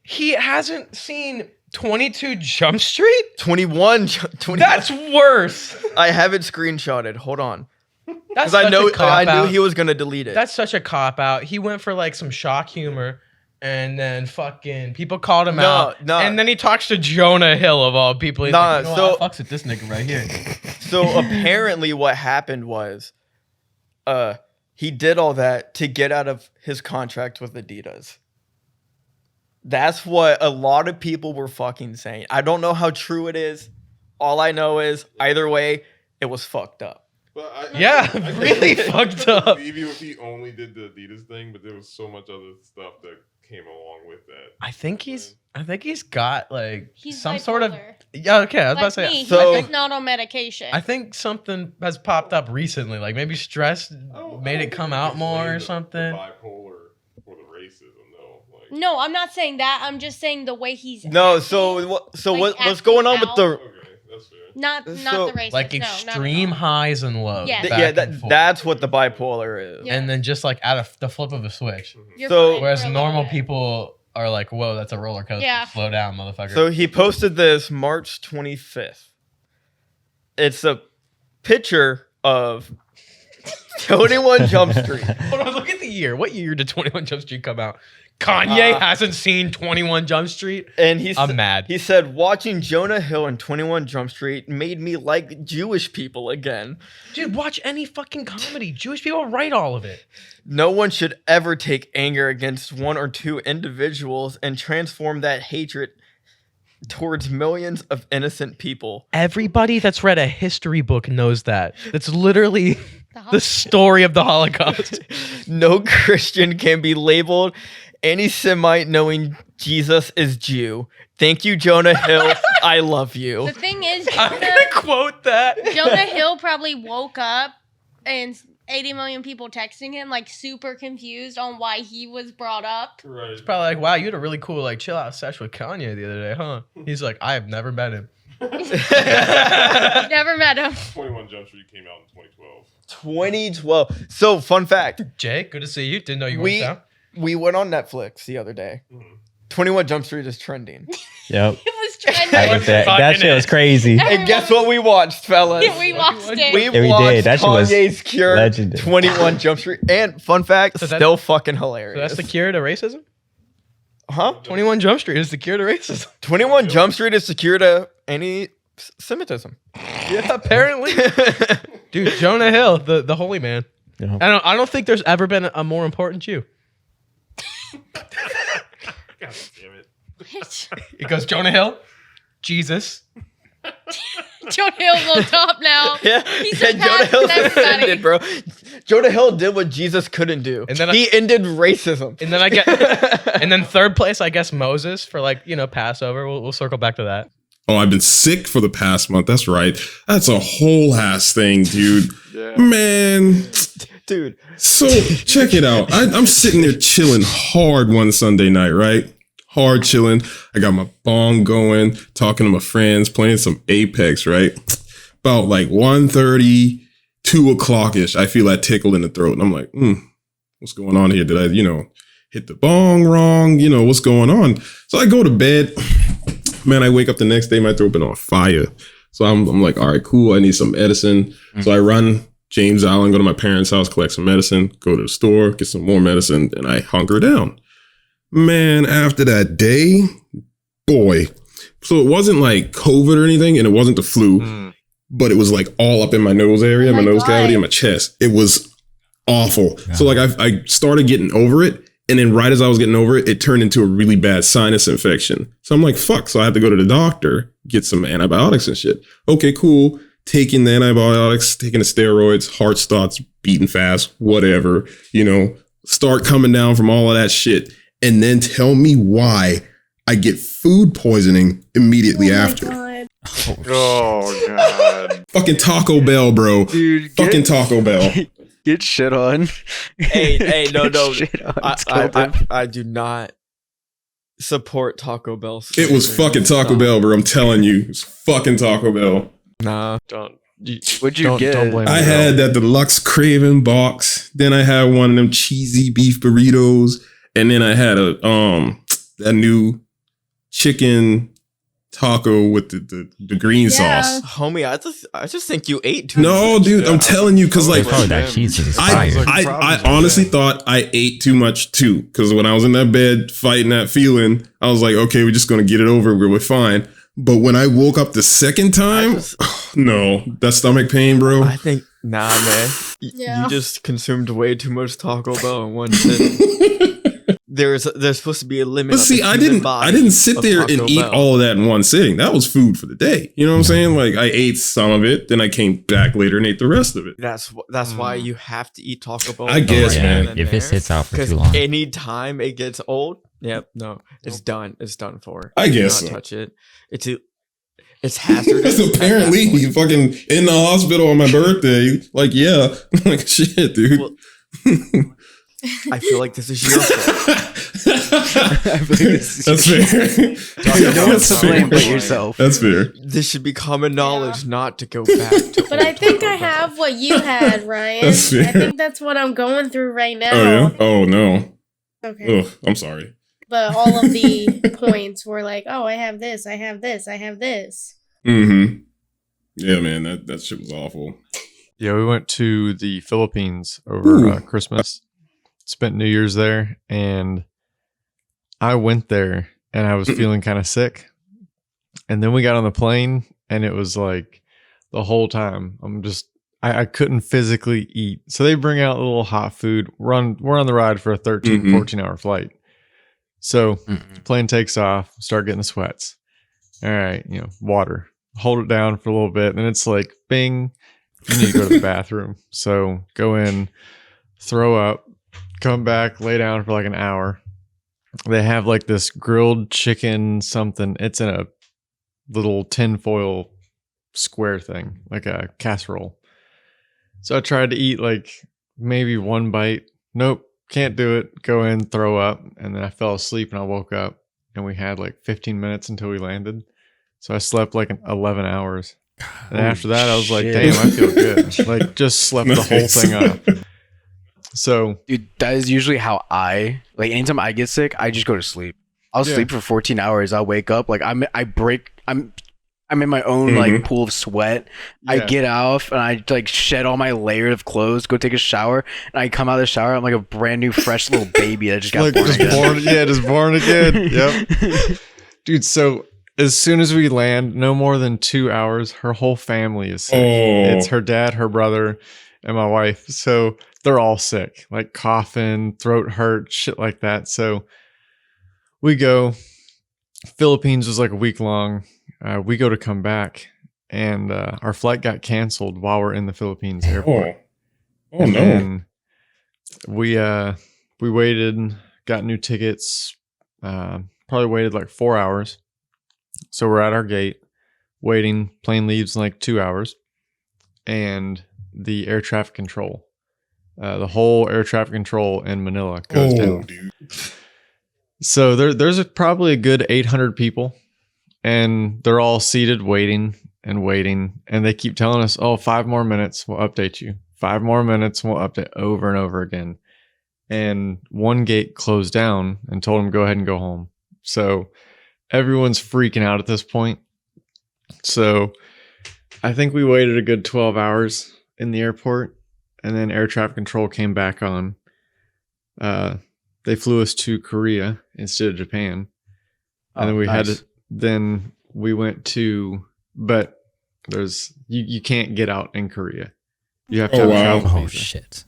he hasn't seen 22 Jump Street? 21. That's worse. I have it screenshotted. Hold on. That's Because I such know a cop I knew out. he was gonna delete it. That's such a cop out. He went for like some shock humor, and then fucking people called him out. No. And then he talks to Jonah Hill of all people. He's Nah, like, you know so- what? I fucks with this nigga right here. So apparently what happened was he did all that to get out of his contract with Adidas. That's what a lot of people were fucking saying. I don't know how true it is. All I know is either way, it was fucked up. But Yeah, I really fucked up. Maybe if he only did the Adidas thing, but there was so much other stuff that came along with that. I think he's got like He's some sort of bipolar. yeah. Okay, I was Like about to say. me, So- he's not on medication. I think something has popped up recently, like maybe stress made it come out more or something. Bipolar or the racism, though. Like, No, I'm not saying that. I'm just saying the way he's No, so Like, what's going on with acting the okay, that's fair. not So- the racist. Like no, not at extreme all. highs and lows. Yes. back yeah, and forth. that's what the bipolar is. Yeah. And then just like out of the flip of a switch. You're So- fine Whereas for a little normal bit. people are like, whoa, that's a roller coaster. Yeah. Slow down, motherfucker. So he posted this March 25th. It's a picture of 21 Jump Street. Hold on, look at the year. What year did 21 Jump Street come out? Kanye hasn't seen 21 Jump Street? And I'm mad. He said, watching Jonah Hill and 21 Jump Street made me like Jewish people again. Dude, watch any fucking comedy. Jewish people write all of it. No one should ever take anger against one or two individuals and transform that hatred towards millions of innocent people. Everybody that's read a history book knows that. That's literally the story of the Holocaust. No Christian can be labeled any Semite knowing Jesus is Jew. Thank you, Jonah Hill. I love you. The thing is, I'm gonna quote that. Jonah Hill probably woke up and 80 million people texting him, like super confused on why he was brought up. Right. It's probably like, wow, you had a really cool like chill out sesh with Kanye the other day, huh? He's like, I have never met him. Never met him. 21 Jump Street came out in 2012. 2012. So, fun fact. Jay, good to see you. Didn't know you We were down. we went on Netflix the other day. 21 Jump Street is trending. Yep. It was trending. That shit was crazy. And guess what we watched, fellas? Yeah, we watched it. We Yeah, we watched did. That shit was Kanye's Cure, legendary. 21 Jump Street. And fun fact, So that- still fucking So hilarious. that's the cure to racism? Huh? 21 Jump Street is the cure to racism. 21 Jump Street is the cure to any Semitism. Yeah, apparently. Dude, Jonah Hill, the holy man. Yeah. I don't think there's ever been a more important Jew. God damn it. It goes Jonah Hill, Jesus, Jonah Hill's on top now. Yeah, He Jonah surpassed Hill everybody. ascended, bro. Jonah Hill did what Jesus couldn't do. And then he ended racism. And then I get, and then third place, I guess Moses for Passover. We'll circle back to that. Oh, I've been sick for the past month. That's right. That's a whole ass thing, dude. Man. Dude. So check it out. I'm sitting there chilling hard one Sunday night, right? Hard chilling. I got my bong going, talking to my friends, playing some Apex, right? About like 1:30, 2 o'clock-ish, I feel that tickle in the throat. And I'm like, what's going on here? Did I, hit the bong wrong? What's going on? So I go to bed. Man, I wake up the next day, my throat been on fire. So I'm like, all right, cool. I need some medicine. So I run James Island, go to my parents' house, collect some medicine, go to the store, get some more medicine, and I hunker down. Man, after that day, boy. So it wasn't like COVID or anything, and it wasn't the flu, but it was like all up in my nose area, my nose cavity, and my chest. It was awful. So like I started getting over it. And then right as I was getting over it, it turned into a really bad sinus infection. So I'm like, fuck. So I had to go to the doctor, get some antibiotics and shit. Okay, cool. Taking the antibiotics, taking the steroids, heart starts beating fast, whatever, start coming down from all of that shit. And then tell me why I get food poisoning immediately after. Oh, God. Fucking Taco Bell, bro. Dude, fucking Taco Bell. Get shit on. Hey, no. Shit on. I do not support Taco Bell. It was fucking Taco Bell, bro. I'm telling you. It was fucking Taco Bell. Nah. What'd you get? Don't blame I had that deluxe craving box. Then I had one of them cheesy beef burritos. And then I had that new chicken taco with the green sauce. Homie, I just think you ate too No, much. dude, I'm telling you, because like that cheese is fire. I honestly thought I ate too much too. Because when I was in that bed fighting that feeling, I was like, okay, we're just gonna get it over. We're fine. But when I woke up the second time, no, that stomach pain, bro. I think man. You just consumed way too much Taco Bell in one sitting. There's supposed to be a limit. But see, I didn't sit there and eat all of that in one sitting. That was food for the day. You know what I'm saying? Like I ate some of it, then I came back later and ate the rest of it. That's why you have to eat Taco Bell. I guess, man. If it sits out for too long, any time it gets old, it's done. It's done for. I guess do not touch it. It's hazardous. Apparently, you fucking in the hospital on my birthday. Like, yeah, like shit, dude. Well, I feel like this is your fault. That's fair. No one's to blame but yourself. That's fair. This should be common knowledge not to go back to. But I think I have what you had, Ryan. That's fair. I think that's what I'm going through right now. Oh yeah. Oh no. Okay. Ugh, I'm sorry. But all of the points were like, oh, I have this, I have this, I have this. Mm-hmm. Yeah, man, that shit was awful. Yeah, we went to the Philippines over Christmas. Spent New Year's there, and I went there, and I was feeling kind of sick. And then we got on the plane, and it was like the whole time I couldn't physically eat. So they bring out a little hot food. We're on the ride for a 13, 14 hour flight. So plane takes off, start getting the sweats. All right, water. Hold it down for a little bit, and it's like, bing, you need to go to the bathroom. So go in, throw up, come back, lay down for like an hour. They have like this grilled chicken something. It's in a little tinfoil square thing, like a casserole. So I tried to eat like maybe one bite. Nope, can't do it. Go in, throw up. And then I fell asleep and I woke up and we had like 15 minutes until we landed. So I slept like 11 hours. And after that, I was like, damn, I feel good. Like just slept the whole thing up. So, dude, that is usually how anytime I get sick, I just go to sleep. I'll sleep for 14 hours. I'll wake up like I'm in my own like pool of sweat. Yeah. I get off and I like shed all my layers of clothes, go take a shower, and I come out of the shower. I'm like a brand new, fresh little baby that just got born again. Just born again. Yep, dude. So as soon as we land, no more than 2 hours, her whole family is sick. It's her dad, her brother, and my wife. So they're all sick, like coughing, throat hurt, shit like that. So we go. Philippines was like a week long. We go to come back, and our flight got canceled while we're in the Philippines airport. Oh and no. Then we waited, got new tickets. Probably waited like 4 hours. So we're at our gate waiting. Plane leaves in like 2 hours, and the air traffic control. The whole air traffic control in Manila goes down. Dude. So there's probably a good 800 people, and they're all seated waiting, and they keep telling us, 5 more minutes, we'll update you. 5 more minutes, we'll update, over and over again. And one gate closed down and told them go ahead and go home. So everyone's freaking out at this point. So I think we waited a good 12 hours in the airport. And then air traffic control came back on. They flew us to Korea instead of Japan. And then we went to, but there's, you can't get out in Korea. You have to have a travel visa. Shit.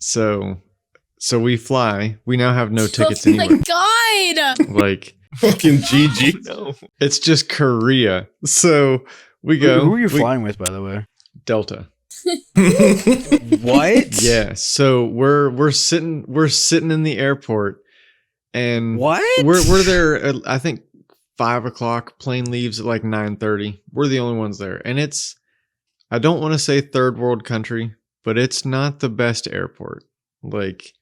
So we fly. We now have no tickets anywhere. Oh my god! Like fucking GG. No. It's just Korea. So we go. Who are you flying with, by the way? Delta. What? Yeah. So we're sitting in the airport, and what? We're there at, I think 5 o'clock. Plane leaves at like 9:30. We're the only ones there, and it's, I don't want to say third world country, but it's not the best airport. Like,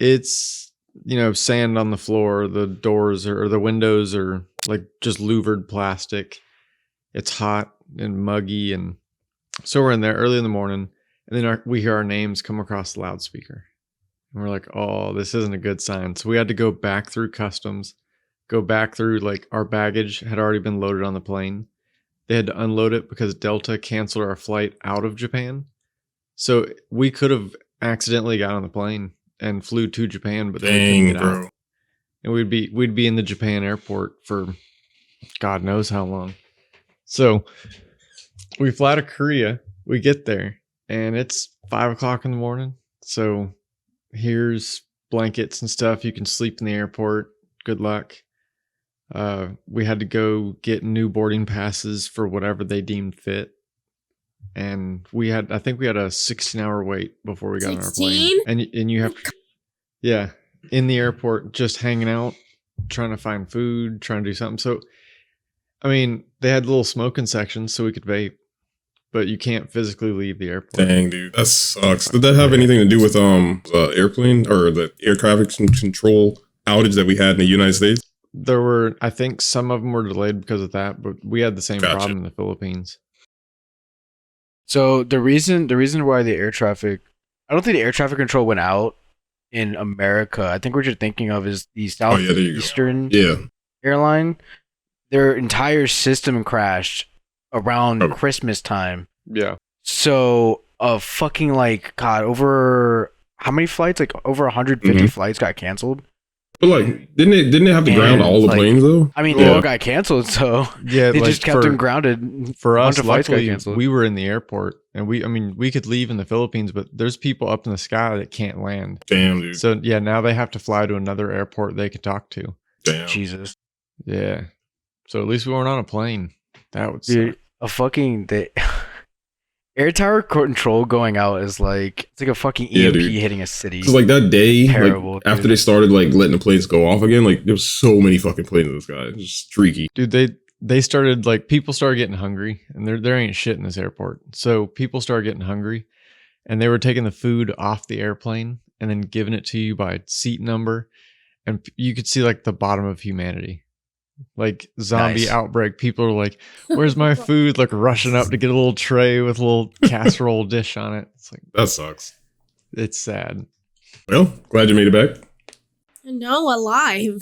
it's, sand on the floor. The doors or the windows are like just louvered plastic. It's hot and muggy, and so we're in there early in the morning, and then we hear our names come across the loudspeaker. And we're like, oh, this isn't a good sign. So we had to go back through customs, go back through, like, our baggage had already been loaded on the plane. They had to unload it because Delta canceled our flight out of Japan. So we could have accidentally got on the plane and flew to Japan, but then we couldn't get out. And we'd be in the Japan airport for God knows how long. So we fly to Korea. We get there, and it's 5 o'clock in the morning. So here's blankets and stuff. You can sleep in the airport. Good luck. We had to go get new boarding passes for whatever they deemed fit. And I think we had a 16-hour wait before we got on our plane. And you have, yeah, in the airport, just hanging out, trying to find food, trying to do something. So, I mean, they had little smoking sections so we could vape, but you can't physically leave the airport. Dang, dude, that sucks. Did that have anything to do with the airplane or the air traffic control outage that we had in the United States? There were, I think some of them were delayed because of that, but we had the same problem in the Philippines. So the reason why the air traffic, I don't think the air traffic control went out in America. I think what you're thinking of is the Southeastern airline. Their entire system crashed around Christmas time. Yeah. So fucking like, God, over how many flights? Like over 150 flights got canceled. But like, didn't they have to ground all the planes though? I mean, they all got canceled, so yeah, they just kept them grounded. For us, flights got luckily, canceled. we were in the airport, and we could leave in the Philippines, but there's people up in the sky that can't land. Damn, dude. So yeah, now they have to fly to another airport they could talk to. Damn. Jesus. Yeah. So at least we weren't on a plane. That would Dude, air tower control going out is like, it's like a fucking EMP hitting a city. Because like that day, terrible, like, after they started like letting the planes go off again, like there was so many fucking planes in the sky. It was just streaky. Dude, they started, like, people started getting hungry, and there ain't shit in this airport. So people started getting hungry, and they were taking the food off the airplane and then giving it to you by seat number, and you could see like the bottom of humanity. Like zombie outbreak. People are like, "Where's my food?" Like rushing up to get a little tray with a little casserole dish on it. It's like, that sucks. It's sad. Well, glad you made it back. No, alive.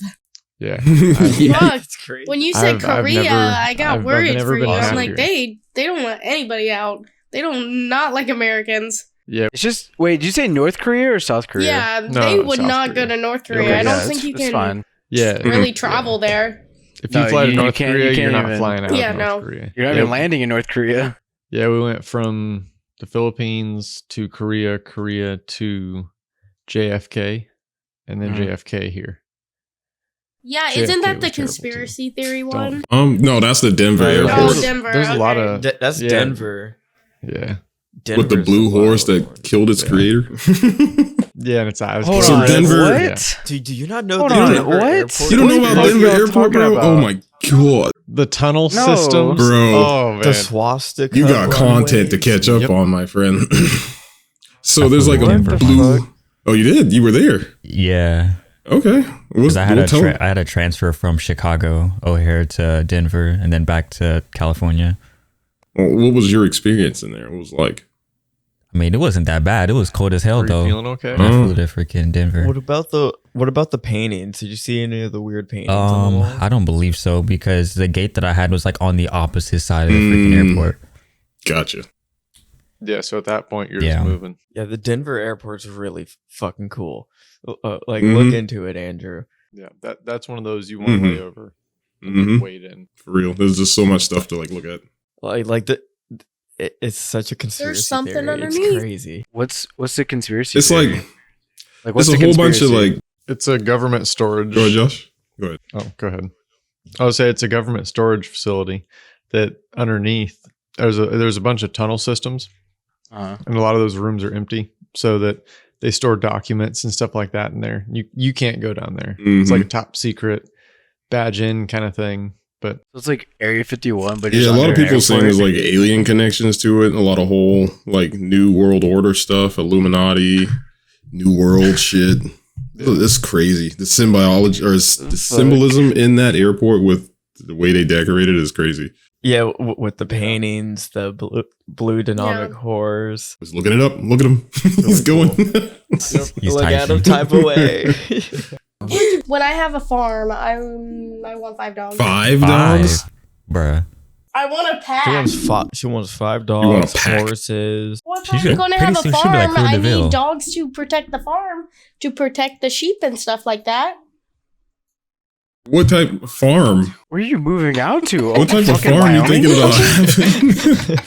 Yeah. Fuck. When you said Korea, I got worried for you. I'm like, they don't let anybody out. They don't not like Americans. Yeah. It's just, wait, did you say North Korea or South Korea? Yeah, they would not go to North Korea. I don't think you can really travel there. If you fly to North Korea, you're not flying out of North Korea. You're not even landing in North Korea. Yeah, we went from the Philippines to Korea to JFK, and then JFK here. Yeah, isn't that the conspiracy theory one? No, that's the Denver airport. Oh, Denver. There's a lot of That's Denver. Yeah. With the blue horse that killed its creator. Yeah, and it's I was Hold so on, Denver. what? Yeah. Dude, do you not know Hold the on, Denver what? airport? You don't know about Denver airport, bro? about? Oh my god. The tunnel No. system, Bro. Oh man, The swastika. You got content to catch up on, my friend. So there's like a blue. Oh, you did? You were there? Yeah. Okay. Because I had a transfer from Chicago O'Hare to Denver and then back to California. Well, what was your experience in there? It was like. I mean, it wasn't that bad. It was cold as hell, Were you though. feeling okay? When I flew to freaking Denver. What about the paintings? Did you see any of the weird paintings on the wall? I don't believe so because the gate that I had was like on the opposite side of the freaking airport. Gotcha. Yeah, so at that point you're just moving. Yeah, the Denver airport's really fucking cool. Look into it, Andrew. Yeah, that's one of those you want to lay over and then wait in. For real. There's just so much stuff to like look at. It's such a conspiracy There's something theory. underneath. It's crazy. What's the conspiracy? It's theory? like what's there's the a whole bunch of conspiracy? like. It's a government storage. Go ahead, Josh. Go ahead. Oh, go ahead. I would say it's a government storage facility that underneath there's a bunch of tunnel systems, and a lot of those rooms are empty, so that they store documents and stuff like that in there. You can't go down there. It's like a top secret badge in kind of thing. But it's like Area 51, but Yeah, a lot of people saying there's like alien connections to it. A lot of whole like New World Order stuff, Illuminati, New World shit. It's crazy. The symbology or the symbolism in that airport with the way they decorated is crazy. Yeah, with the paintings, the blue dynamic horrors. Just looking it up. Look at him. He's going. Look at him type away. When I have a farm, I want 5 dogs. 5 dogs? Bruh. I want a pack. She wants 5 You want dogs, a pack? horses. Well, if I'm going to have a farm, I need dogs to protect the farm, to protect the sheep and stuff like that. What type of farm? Where are you moving out to? What type of farm are you thinking about having?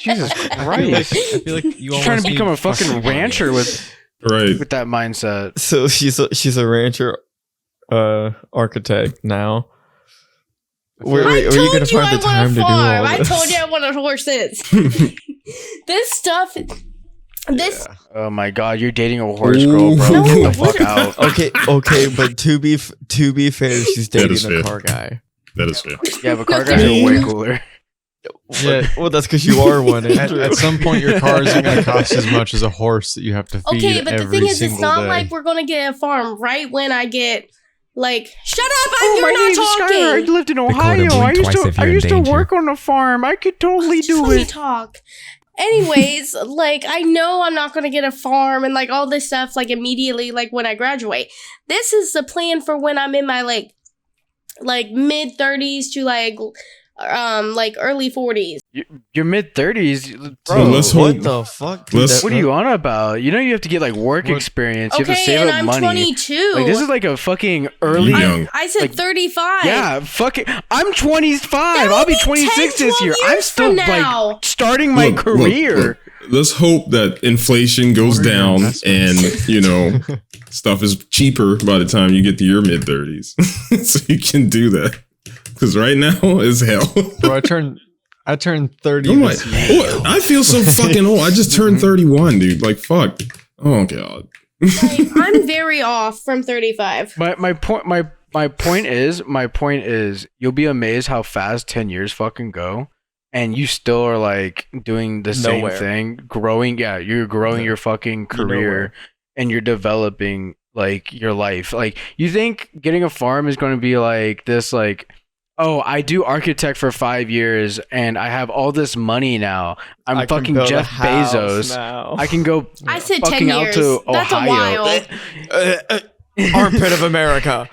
Jesus Christ! I feel like you She's trying to almost become need a fucking rancher with that mindset. So she's a rancher, architect now. Where are you going to find the time to do all this? I told you I wanted horses. This stuff. Oh my god, you're dating a horse girl, bro. Get the fuck out. Okay, but to be fair, she's dating a car guy. That is fair. Yeah, but car guys are way cooler. Yeah, well, that's because you are one. At some point, your car isn't going to cost as much as a horse that you have to feed Okay, but the every thing is, single it's not day. like we're gonna get a farm right when I get like. Shut up! You're my not name's talking. Skylar. I lived in Ohio. I used to work on a farm. I could totally Just do let me it. talk. Anyways, like I know I'm not gonna get a farm and like all this stuff like immediately like when I graduate. This is the plan for when I'm in my like mid 30s to like early 40s. Your mid 30s, So bro. let's What hope- the fuck? let's- What are you on about? You know you have to get like work experience. You have to Okay, save and up I'm money. 22. Like this is like a fucking early. I said 35. Yeah, fucking. I'm 25. I'll be 26 this year. I'm still from now. like starting my Look, career. look. Let's hope that inflation goes down and, stuff is cheaper by the time you get to your mid 30s. So you can do that. Because right now is hell. Bro, I turned 30 Oh my, this year. what? I feel so fucking old. I just turned 31, dude. Like, fuck. Oh, God. I'm very off from 35. My point is you'll be amazed how fast 10 years fucking go, and you still are like doing the same Nowhere. thing, growing. Yeah, you're growing your fucking career, and you're developing like your life. Like you think getting a farm is going to be like this, like. Oh, I do architect for 5 years and I have all this money now. I'm I can fucking build a Jeff house Bezos. now. I can go I said 10 fucking out years. to That's a Ohio. while. Armpit of America.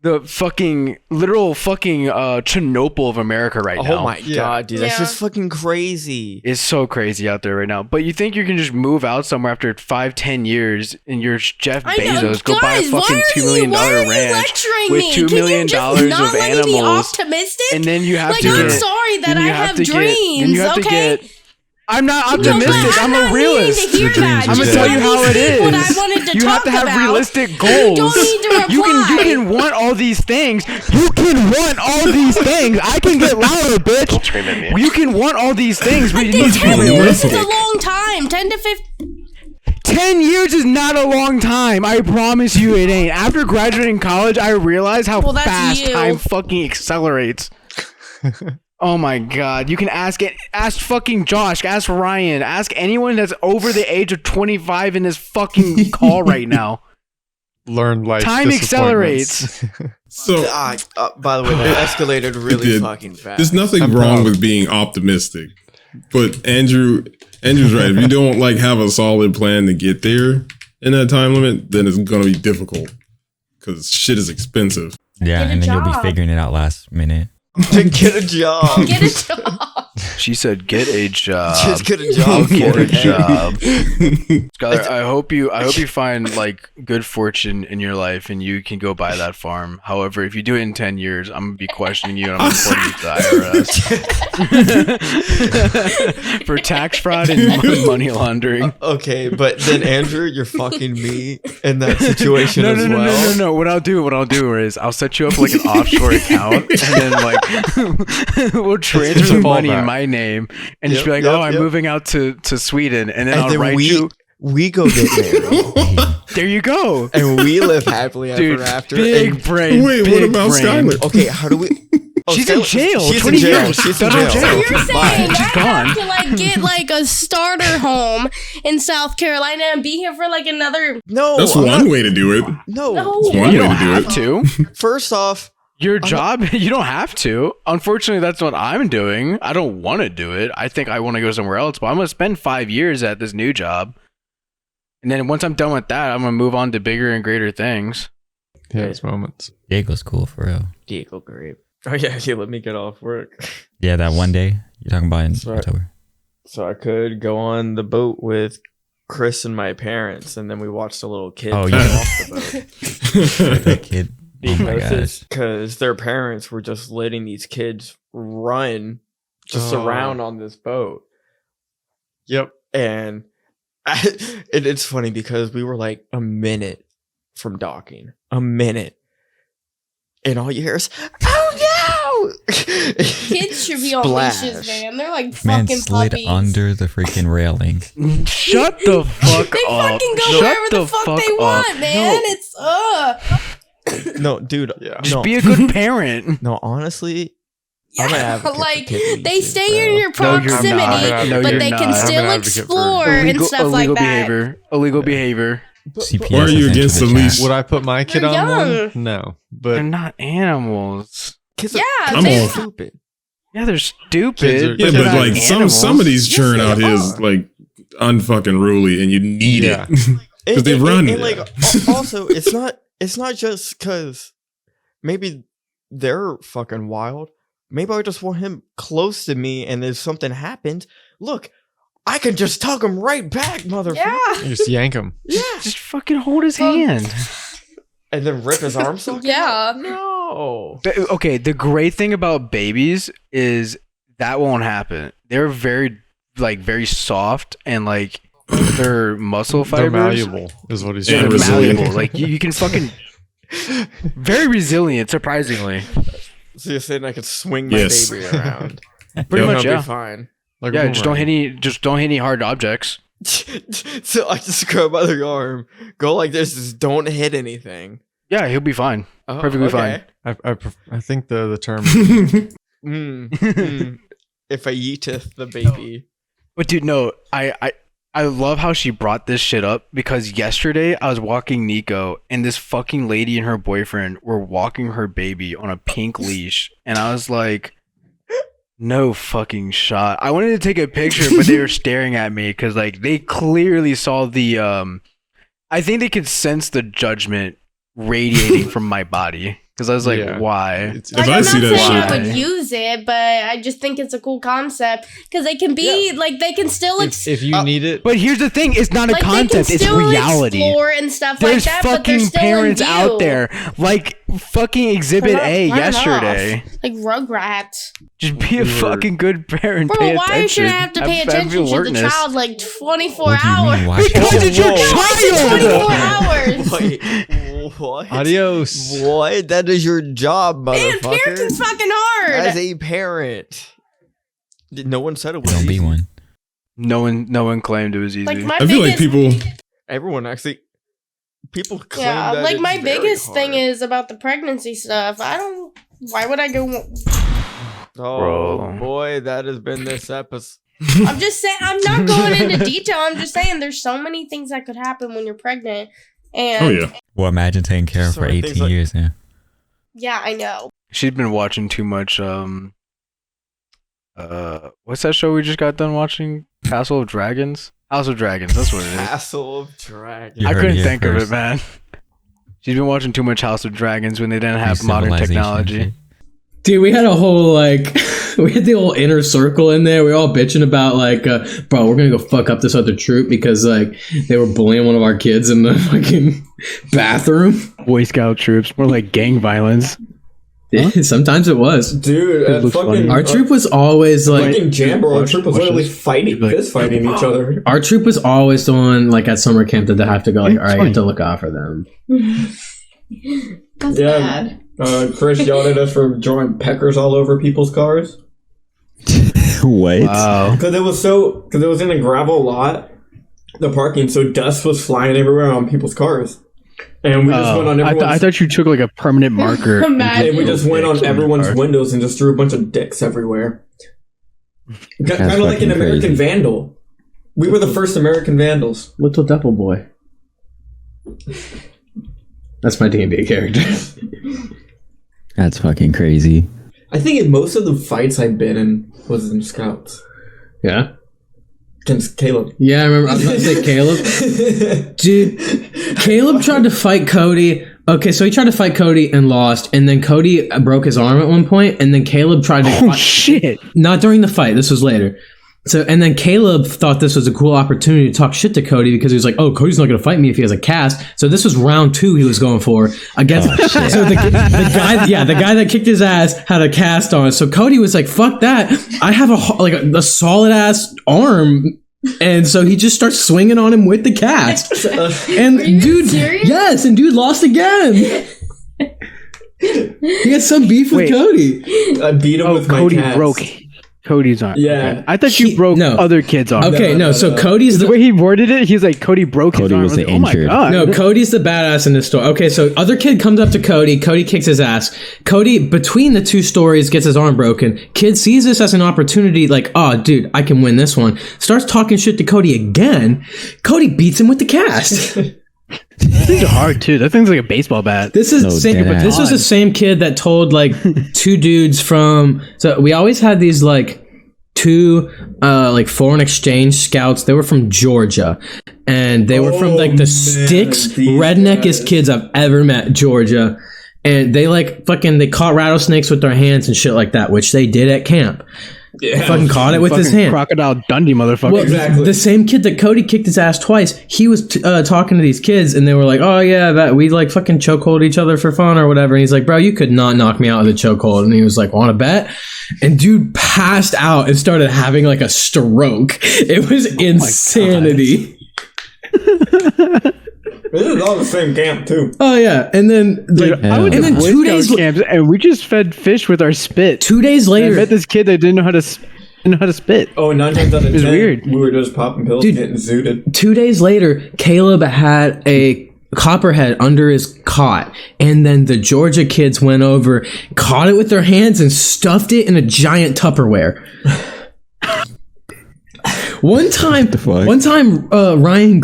The fucking literal fucking Chernobyl of America right now. Oh my god, dude, that's just fucking crazy. It's so crazy out there right now. But you think you can just move out somewhere after 5-10 years and you're Jeff I know. Bezos, go buy a Guys, why fucking are $2 million why are you ranch lecturing with me? $2 Can million you just not of let me be animals, optimistic? and then you have like, to I'm get. sorry that then I you have to get- dreams. then you have to okay. get I'm not optimistic. I'm a realist. I'm gonna tell you how it is. What I wanted to You have talk to have about. realistic goals. You don't need to reply. You can want all these things. You can want all these things. I can get louder, bitch. Don't scream at me. You can want all these things, but you need to be 10 years realistic. is a long time. 10 to 15. 10 years is not a long time. I promise you it ain't. After graduating college, I realized how Well, that's fast you. time fucking accelerates. Oh my god. You can ask fucking Josh, ask Ryan, ask anyone that's over the age of 25 in this fucking call right now. Learn life. Time accelerates. So, by the way, that escalated really fucking fast. There's nothing wrong with being optimistic, but Andrew's right. If you don't like have a solid plan to get there in that time limit, then it's gonna be difficult because shit is expensive. Yeah, Get a and then you'll job. be figuring it out last minute. To get a job. Get a job. She said, "Get a job. Just get a job. Get for a it. job." Skylar, I hope you find like good fortune in your life and you can go buy that farm. However, if you do it in 10 years, I'm gonna be questioning you and I'm reporting you to the IRS for tax fraud and money laundering. Okay, but then Andrew, you're fucking me in that situation as well. No. What I'll do is I'll set you up like an offshore account, and then like we'll transfer the money in my name, and just be like, I'm moving out to Sweden, and then I'll write you. We go get married. There you go. And we live happily Dude, ever after. Big and brain. Wait, what big about brain. Skylar? Okay, how do we? Oh, She's in jail. She's 20 in jail. years. She's in Federal jail. jail. You're saying I She's gone. have to like get like a starter home in South Carolina and be here for like another. No, That's one way to do it. No, That's one You way don't to do have it. to. First off, Your job, you don't have to. Unfortunately, that's what I'm doing. I don't want to do it. I think I want to go somewhere else, but I'm going to spend 5 years at this new job. And then once I'm done with that, I'm going to move on to bigger and greater things. Yeah, it's moments. Diego's cool for real. Diego, great. Oh yeah, let me get off work. Yeah, that one day you're talking about in Sorry. October. So I could go on the boat with Chris and my parents, and then we watched a little kid Oh, fall yeah. off the boat. That kid. Oh my gosh. Because their parents were just letting these kids run just Oh. around on this boat. Yep. And it's funny because we were like a minute from docking. A minute. And all you hear is, oh no! Kids should be on Splash. leashes, man. They're like Man fucking slid puppies. under the freaking railing. Shut the fuck They up. fucking go Shut wherever the fuck they up. want, man. It's No, dude. Just no. be a good parent. No, honestly, I'm an advocate for like kid they leashes, stay bro. in your proximity, No, but you're they can not. still I'm an advocate for explore and stuff like illegal that. behavior. Illegal behavior. CPS Why are you is into against the chat. leash? Would I put my kid They're on one? young. No, They're but not animals. Kids Yeah, I'm they- all- stupid. Yeah, they're stupid. Kids are- Yeah, they're but not like some animals. of these churn Yes, out they is are. like unfucking ruly, and you need Yeah. it because they run. And like also, it's not just because maybe they're fucking wild. Maybe I just want him close to me, and if something happens, look, I can just tug him right back, motherfucker. Yeah. you just yank him. Yeah. Just fucking hold his hand. And then rip his arms off. Yeah. No. Okay, the great thing about babies is that won't happen. They're very soft and like their muscle They're fibers. malleable, is what he's Yeah, trying they're to say. malleable. Like you can fucking very resilient, surprisingly. So you're saying I could swing my Yes. baby around? Pretty And much, I'll yeah. be fine. Like Yeah, a just don't hit boomerang. any hard objects. So I just grab my other arm, go like this, just don't hit anything. Yeah, he'll be fine. Oh, Perfectly okay. I think the term. If I yeeteth the baby. But dude, no, I love how she brought this shit up because yesterday I was walking Nico and this fucking lady and her boyfriend were walking her baby on a pink leash, and I was like, no fucking shot. I wanted to take a picture, but they were staring at me because like they clearly saw the I think they could sense the judgment radiating from my body. Because I was like, Yeah. why? If Like, I I'm see not that saying shit, I would use it, but I just think it's a cool concept because they can be like they can still If you need it, But here's the thing: it's not a like concept; they can it's still reality. explore and stuff There's like that. But they're fucking still parents in view. out there, like fucking Exhibit Turn A off yesterday. like Rugrats. Just be a fucking good parent. Bro, pay why attention. should I have to pay Have attention to the alertness. child like 24 What do you hours? mean, why should Because it's your It's 24 child. hours. Wait, what? Adios. What? That is your job, Man, motherfucker. parenting's fucking hard. As a parent. No one said it was Don't be easy. one. No one claimed it was easy. Like, my I feel like biggest- people. Everyone actually. People claim Yeah, that like it's my very biggest hard. thing is about the pregnancy stuff. Why would I go? Oh Bro. boy, that has been this episode. I'm just saying, I'm not going into detail. I'm just saying there's so many things that could happen when you're pregnant. And Oh yeah. Well, imagine taking care of So for many things 18 like- years now. yeah, I know. She's been watching too much. What's that show we just got done watching? Castle of Dragons. House of Dragons. That's what it is. Castle of Dragons. You I heard couldn't it think here of it, first. man. She's been watching too much House of Dragons when they didn't have modern Civilization technology. shit. Dude, we had a whole we had the whole inner circle in there. We were all bitching about bro, we're gonna go fuck up this other troop because they were bullying one of our kids in the fucking bathroom. Boy Scout troops, more like gang violence. Sometimes it was. Dude, It at looks fucking funny. Our troop was always like fucking Jambo, our troop was watch literally this. fighting, fist fighting each other. our troop was always the one at summer camp that they have to go all right, you have to look out for them. That's Yeah. bad. Chris yelled at us for drawing peckers all over people's cars What? Wow. because it was in a gravel lot, the parking, so dust was flying everywhere on people's cars, and we just went on I everyone's. thought you took like a permanent marker. Imagine. and we just went on Dicks everyone's the car. windows and just drew a bunch of dicks everywhere. Kind of like fucking an American crazy. Vandal. We were the first American Vandals. Little Devil Boy. That's my D&D character. That's fucking crazy. I think in most of the fights I've been in was in Scouts. Yeah? Against Caleb. Yeah, I remember. I was about to say Caleb. Dude, Caleb tried to fight Cody. Okay, so he tried to fight Cody and lost, and then Cody broke his arm at one point, and then Caleb tried to Oh shit! Not during the fight. This was later. So, and then Caleb thought this was a cool opportunity to talk shit to Cody because he was like, "Oh, Cody's not going to fight me if he has a cast." So this was round 2 he was going for against. So the guy that kicked his ass had a cast on. So Cody was like, "Fuck that! I have a solid ass arm." And so he just starts swinging on him with the cast. And dude, serious? yes, and dude lost again. He had some beef with Cody. I beat him with Cody my cast. broke Cody's arm. Yeah. Okay. I thought you broke other kids' arms. Okay, no. So Cody's the way he worded it. He's like, Cody broke his Cody arm. was I the like, oh my injured. god. No, Cody's the badass in this story. Okay, so other kid comes up to Cody. Cody kicks his ass. Cody, between the two stories, gets his arm broken. Kid sees this as an opportunity, like, oh, dude, I can win this one. Starts talking shit to Cody again. Cody beats him with the cast. Things are hard too. That thing's like a baseball bat. This is this was the same kid that told two dudes from. So we always had these two foreign exchange scouts. They were from Georgia, and they were from the sticks redneckest kids I've ever met. Georgia, and they they caught rattlesnakes with their hands and shit like that, which they did at camp. Yeah. Fucking caught it with his hand. Crocodile Dundee, motherfucker. Well, Exactly. The same kid that Cody kicked his ass twice, he was talking to these kids, and they were like, "Oh yeah, that we fucking chokehold each other for fun or whatever." And he's like, "Bro, you could not knock me out with a chokehold." And he was like, "Want to bet?" And dude passed out and started having a stroke. It was insanity. This is all the same camp too. Oh yeah, and then I went and to then Boy 2 Scout days camps and we just fed fish with our spit. 2 days I later, met this kid that didn't know how to spit. Oh, 9 times out of 10, It was weird. we were just popping pills, Dude. getting zooted. 2 days later, Caleb had a copperhead under his cot, and then the Georgia kids went over, caught it with their hands, and stuffed it in a giant Tupperware. One time, Ryan,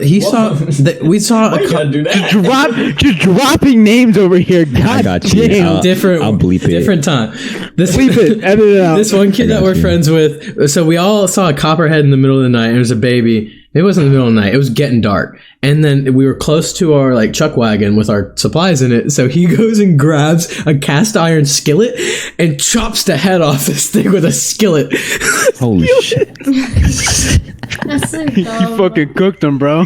he saw that we saw Why you gotta do that? Just dropping names over here. God I got you. damn. I'll bleep it. different time. This Bleep it. Edit it out. This one kid I that got we're you. friends with. So we all saw a copperhead in the middle of the night. It was a baby, It wasn't the middle of the night. It was getting dark. And then we were close to our like chuck wagon with our supplies in it. So he goes and grabs a cast iron skillet and chops the head off this thing with a skillet. Holy shit. That's so You dumb. fucking cooked him, bro.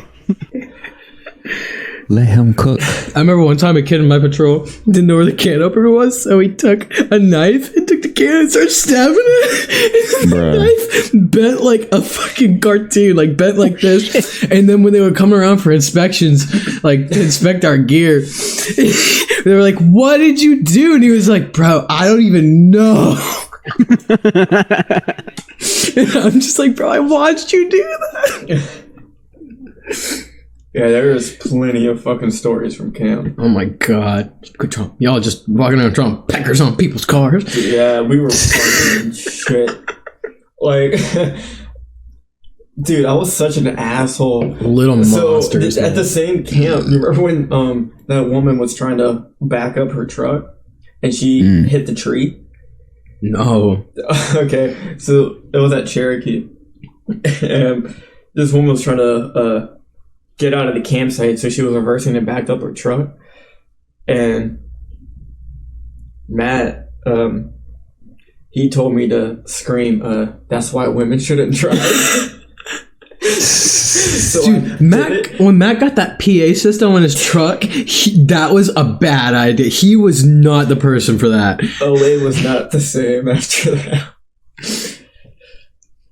Let him cook. I remember one time a kid in my patrol didn't know where the can opener was, so he took a knife and took the can and started stabbing it. And the knife bent like a fucking cartoon, like bent like this. And then when they were coming around for inspections, like to inspect our gear, they were like, "What did you do?" And he was like, "Bro, I don't even know." And I'm just like, "Bro, I watched you do that." Yeah, there is plenty of fucking stories from camp. Oh my god. Good Trump. Y'all just walking around throwing peckers on people's cars. Yeah, we were fucking shit. Like, dude, I was such an asshole. Little monsters. At the same camp, you remember when that woman was trying to back up her truck and she hit the tree? No. Okay, so it was at Cherokee. And this woman was trying to get out of the campsite, so she was reversing and backed up her truck. And Matt, he told me to scream, "That's why women shouldn't drive." So dude, when Matt got that PA system on his truck, that was a bad idea. He was not the person for that. LA was not the same after that.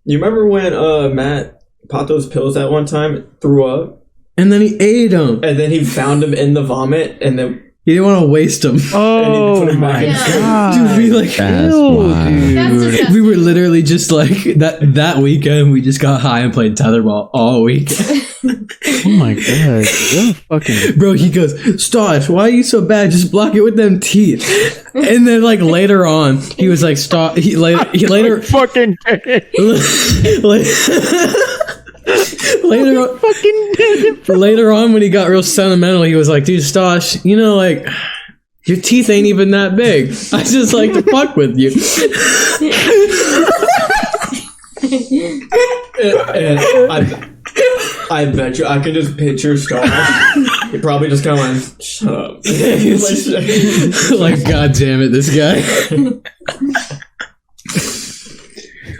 You remember when Matt popped those pills that one time, and threw up? And then he ate them. And then he found them in the vomit, and then he didn't want to waste them. Oh my god, dude! We like, dude. We were literally just like that weekend. We just got high and played tetherball all weekend. Oh my god, you're fucking bro. He goes, "Stosh, why are you so bad? Just block it with them teeth." And then like later on, he was like, "Stop." He later fucking. Later on, when he got real sentimental, he was like, "Dude, Stosh, you know, like your teeth ain't even that big. I just like to fuck with you." And I bet you I can just picture Stosh. He probably just kind of went, "Shut up." Like, God damn it, this guy.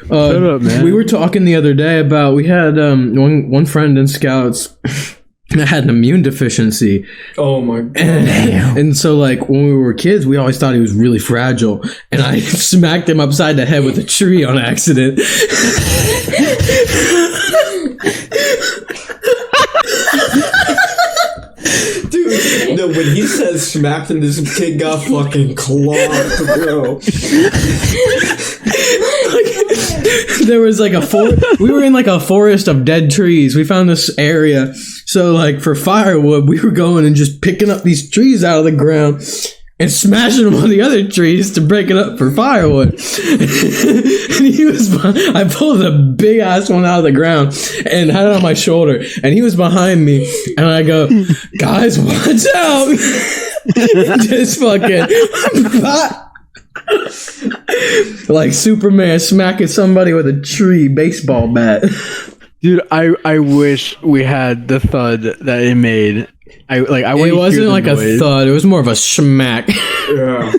Shut up, man. We were talking the other day about we had one friend in Scouts that had an immune deficiency. Oh my god! And so like when we were kids, we always thought he was really fragile, and I smacked him upside the head with a tree on accident. Dude, no, when he says smacked him, this kid got fucking clogged, bro. There was like we were in like a forest of dead trees. We found this area. So like for firewood, we were going and just picking up these trees out of the ground and smashing them on the other trees to break it up for firewood. And I pulled a big ass one out of the ground and had it on my shoulder. And he was behind me. And I go, "Guys, watch out." Just fucking like Superman smacking somebody with a tree baseball bat. Dude, I wish we had the thud that it made. It wasn't like a thud, it was more of a smack. Yeah.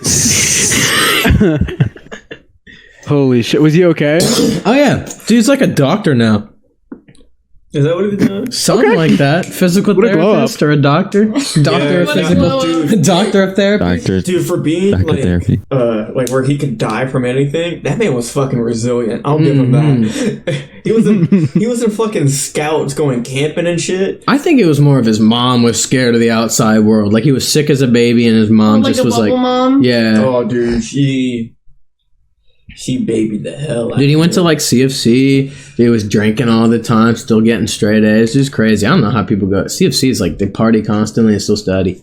Holy shit, was he okay? Oh yeah, dude's like a doctor now. Is that what he's doing? Something like that. Physical therapist or a doctor. Doctor of physical. Doctor of therapy. Dude, for being like where he could die from anything, that man was fucking resilient. I'll give him that. He was in fucking Scouts going camping and shit. I think it was more of his mom was scared of the outside world. Like he was sick as a baby, and his mom Like just a was like, bubble mom? yeah. Oh, dude, she babied the hell out. Dude, he went to like CFC. He was drinking all the time, still getting straight A's. It's just crazy. I don't know how people go. CFC is like they party constantly and still study.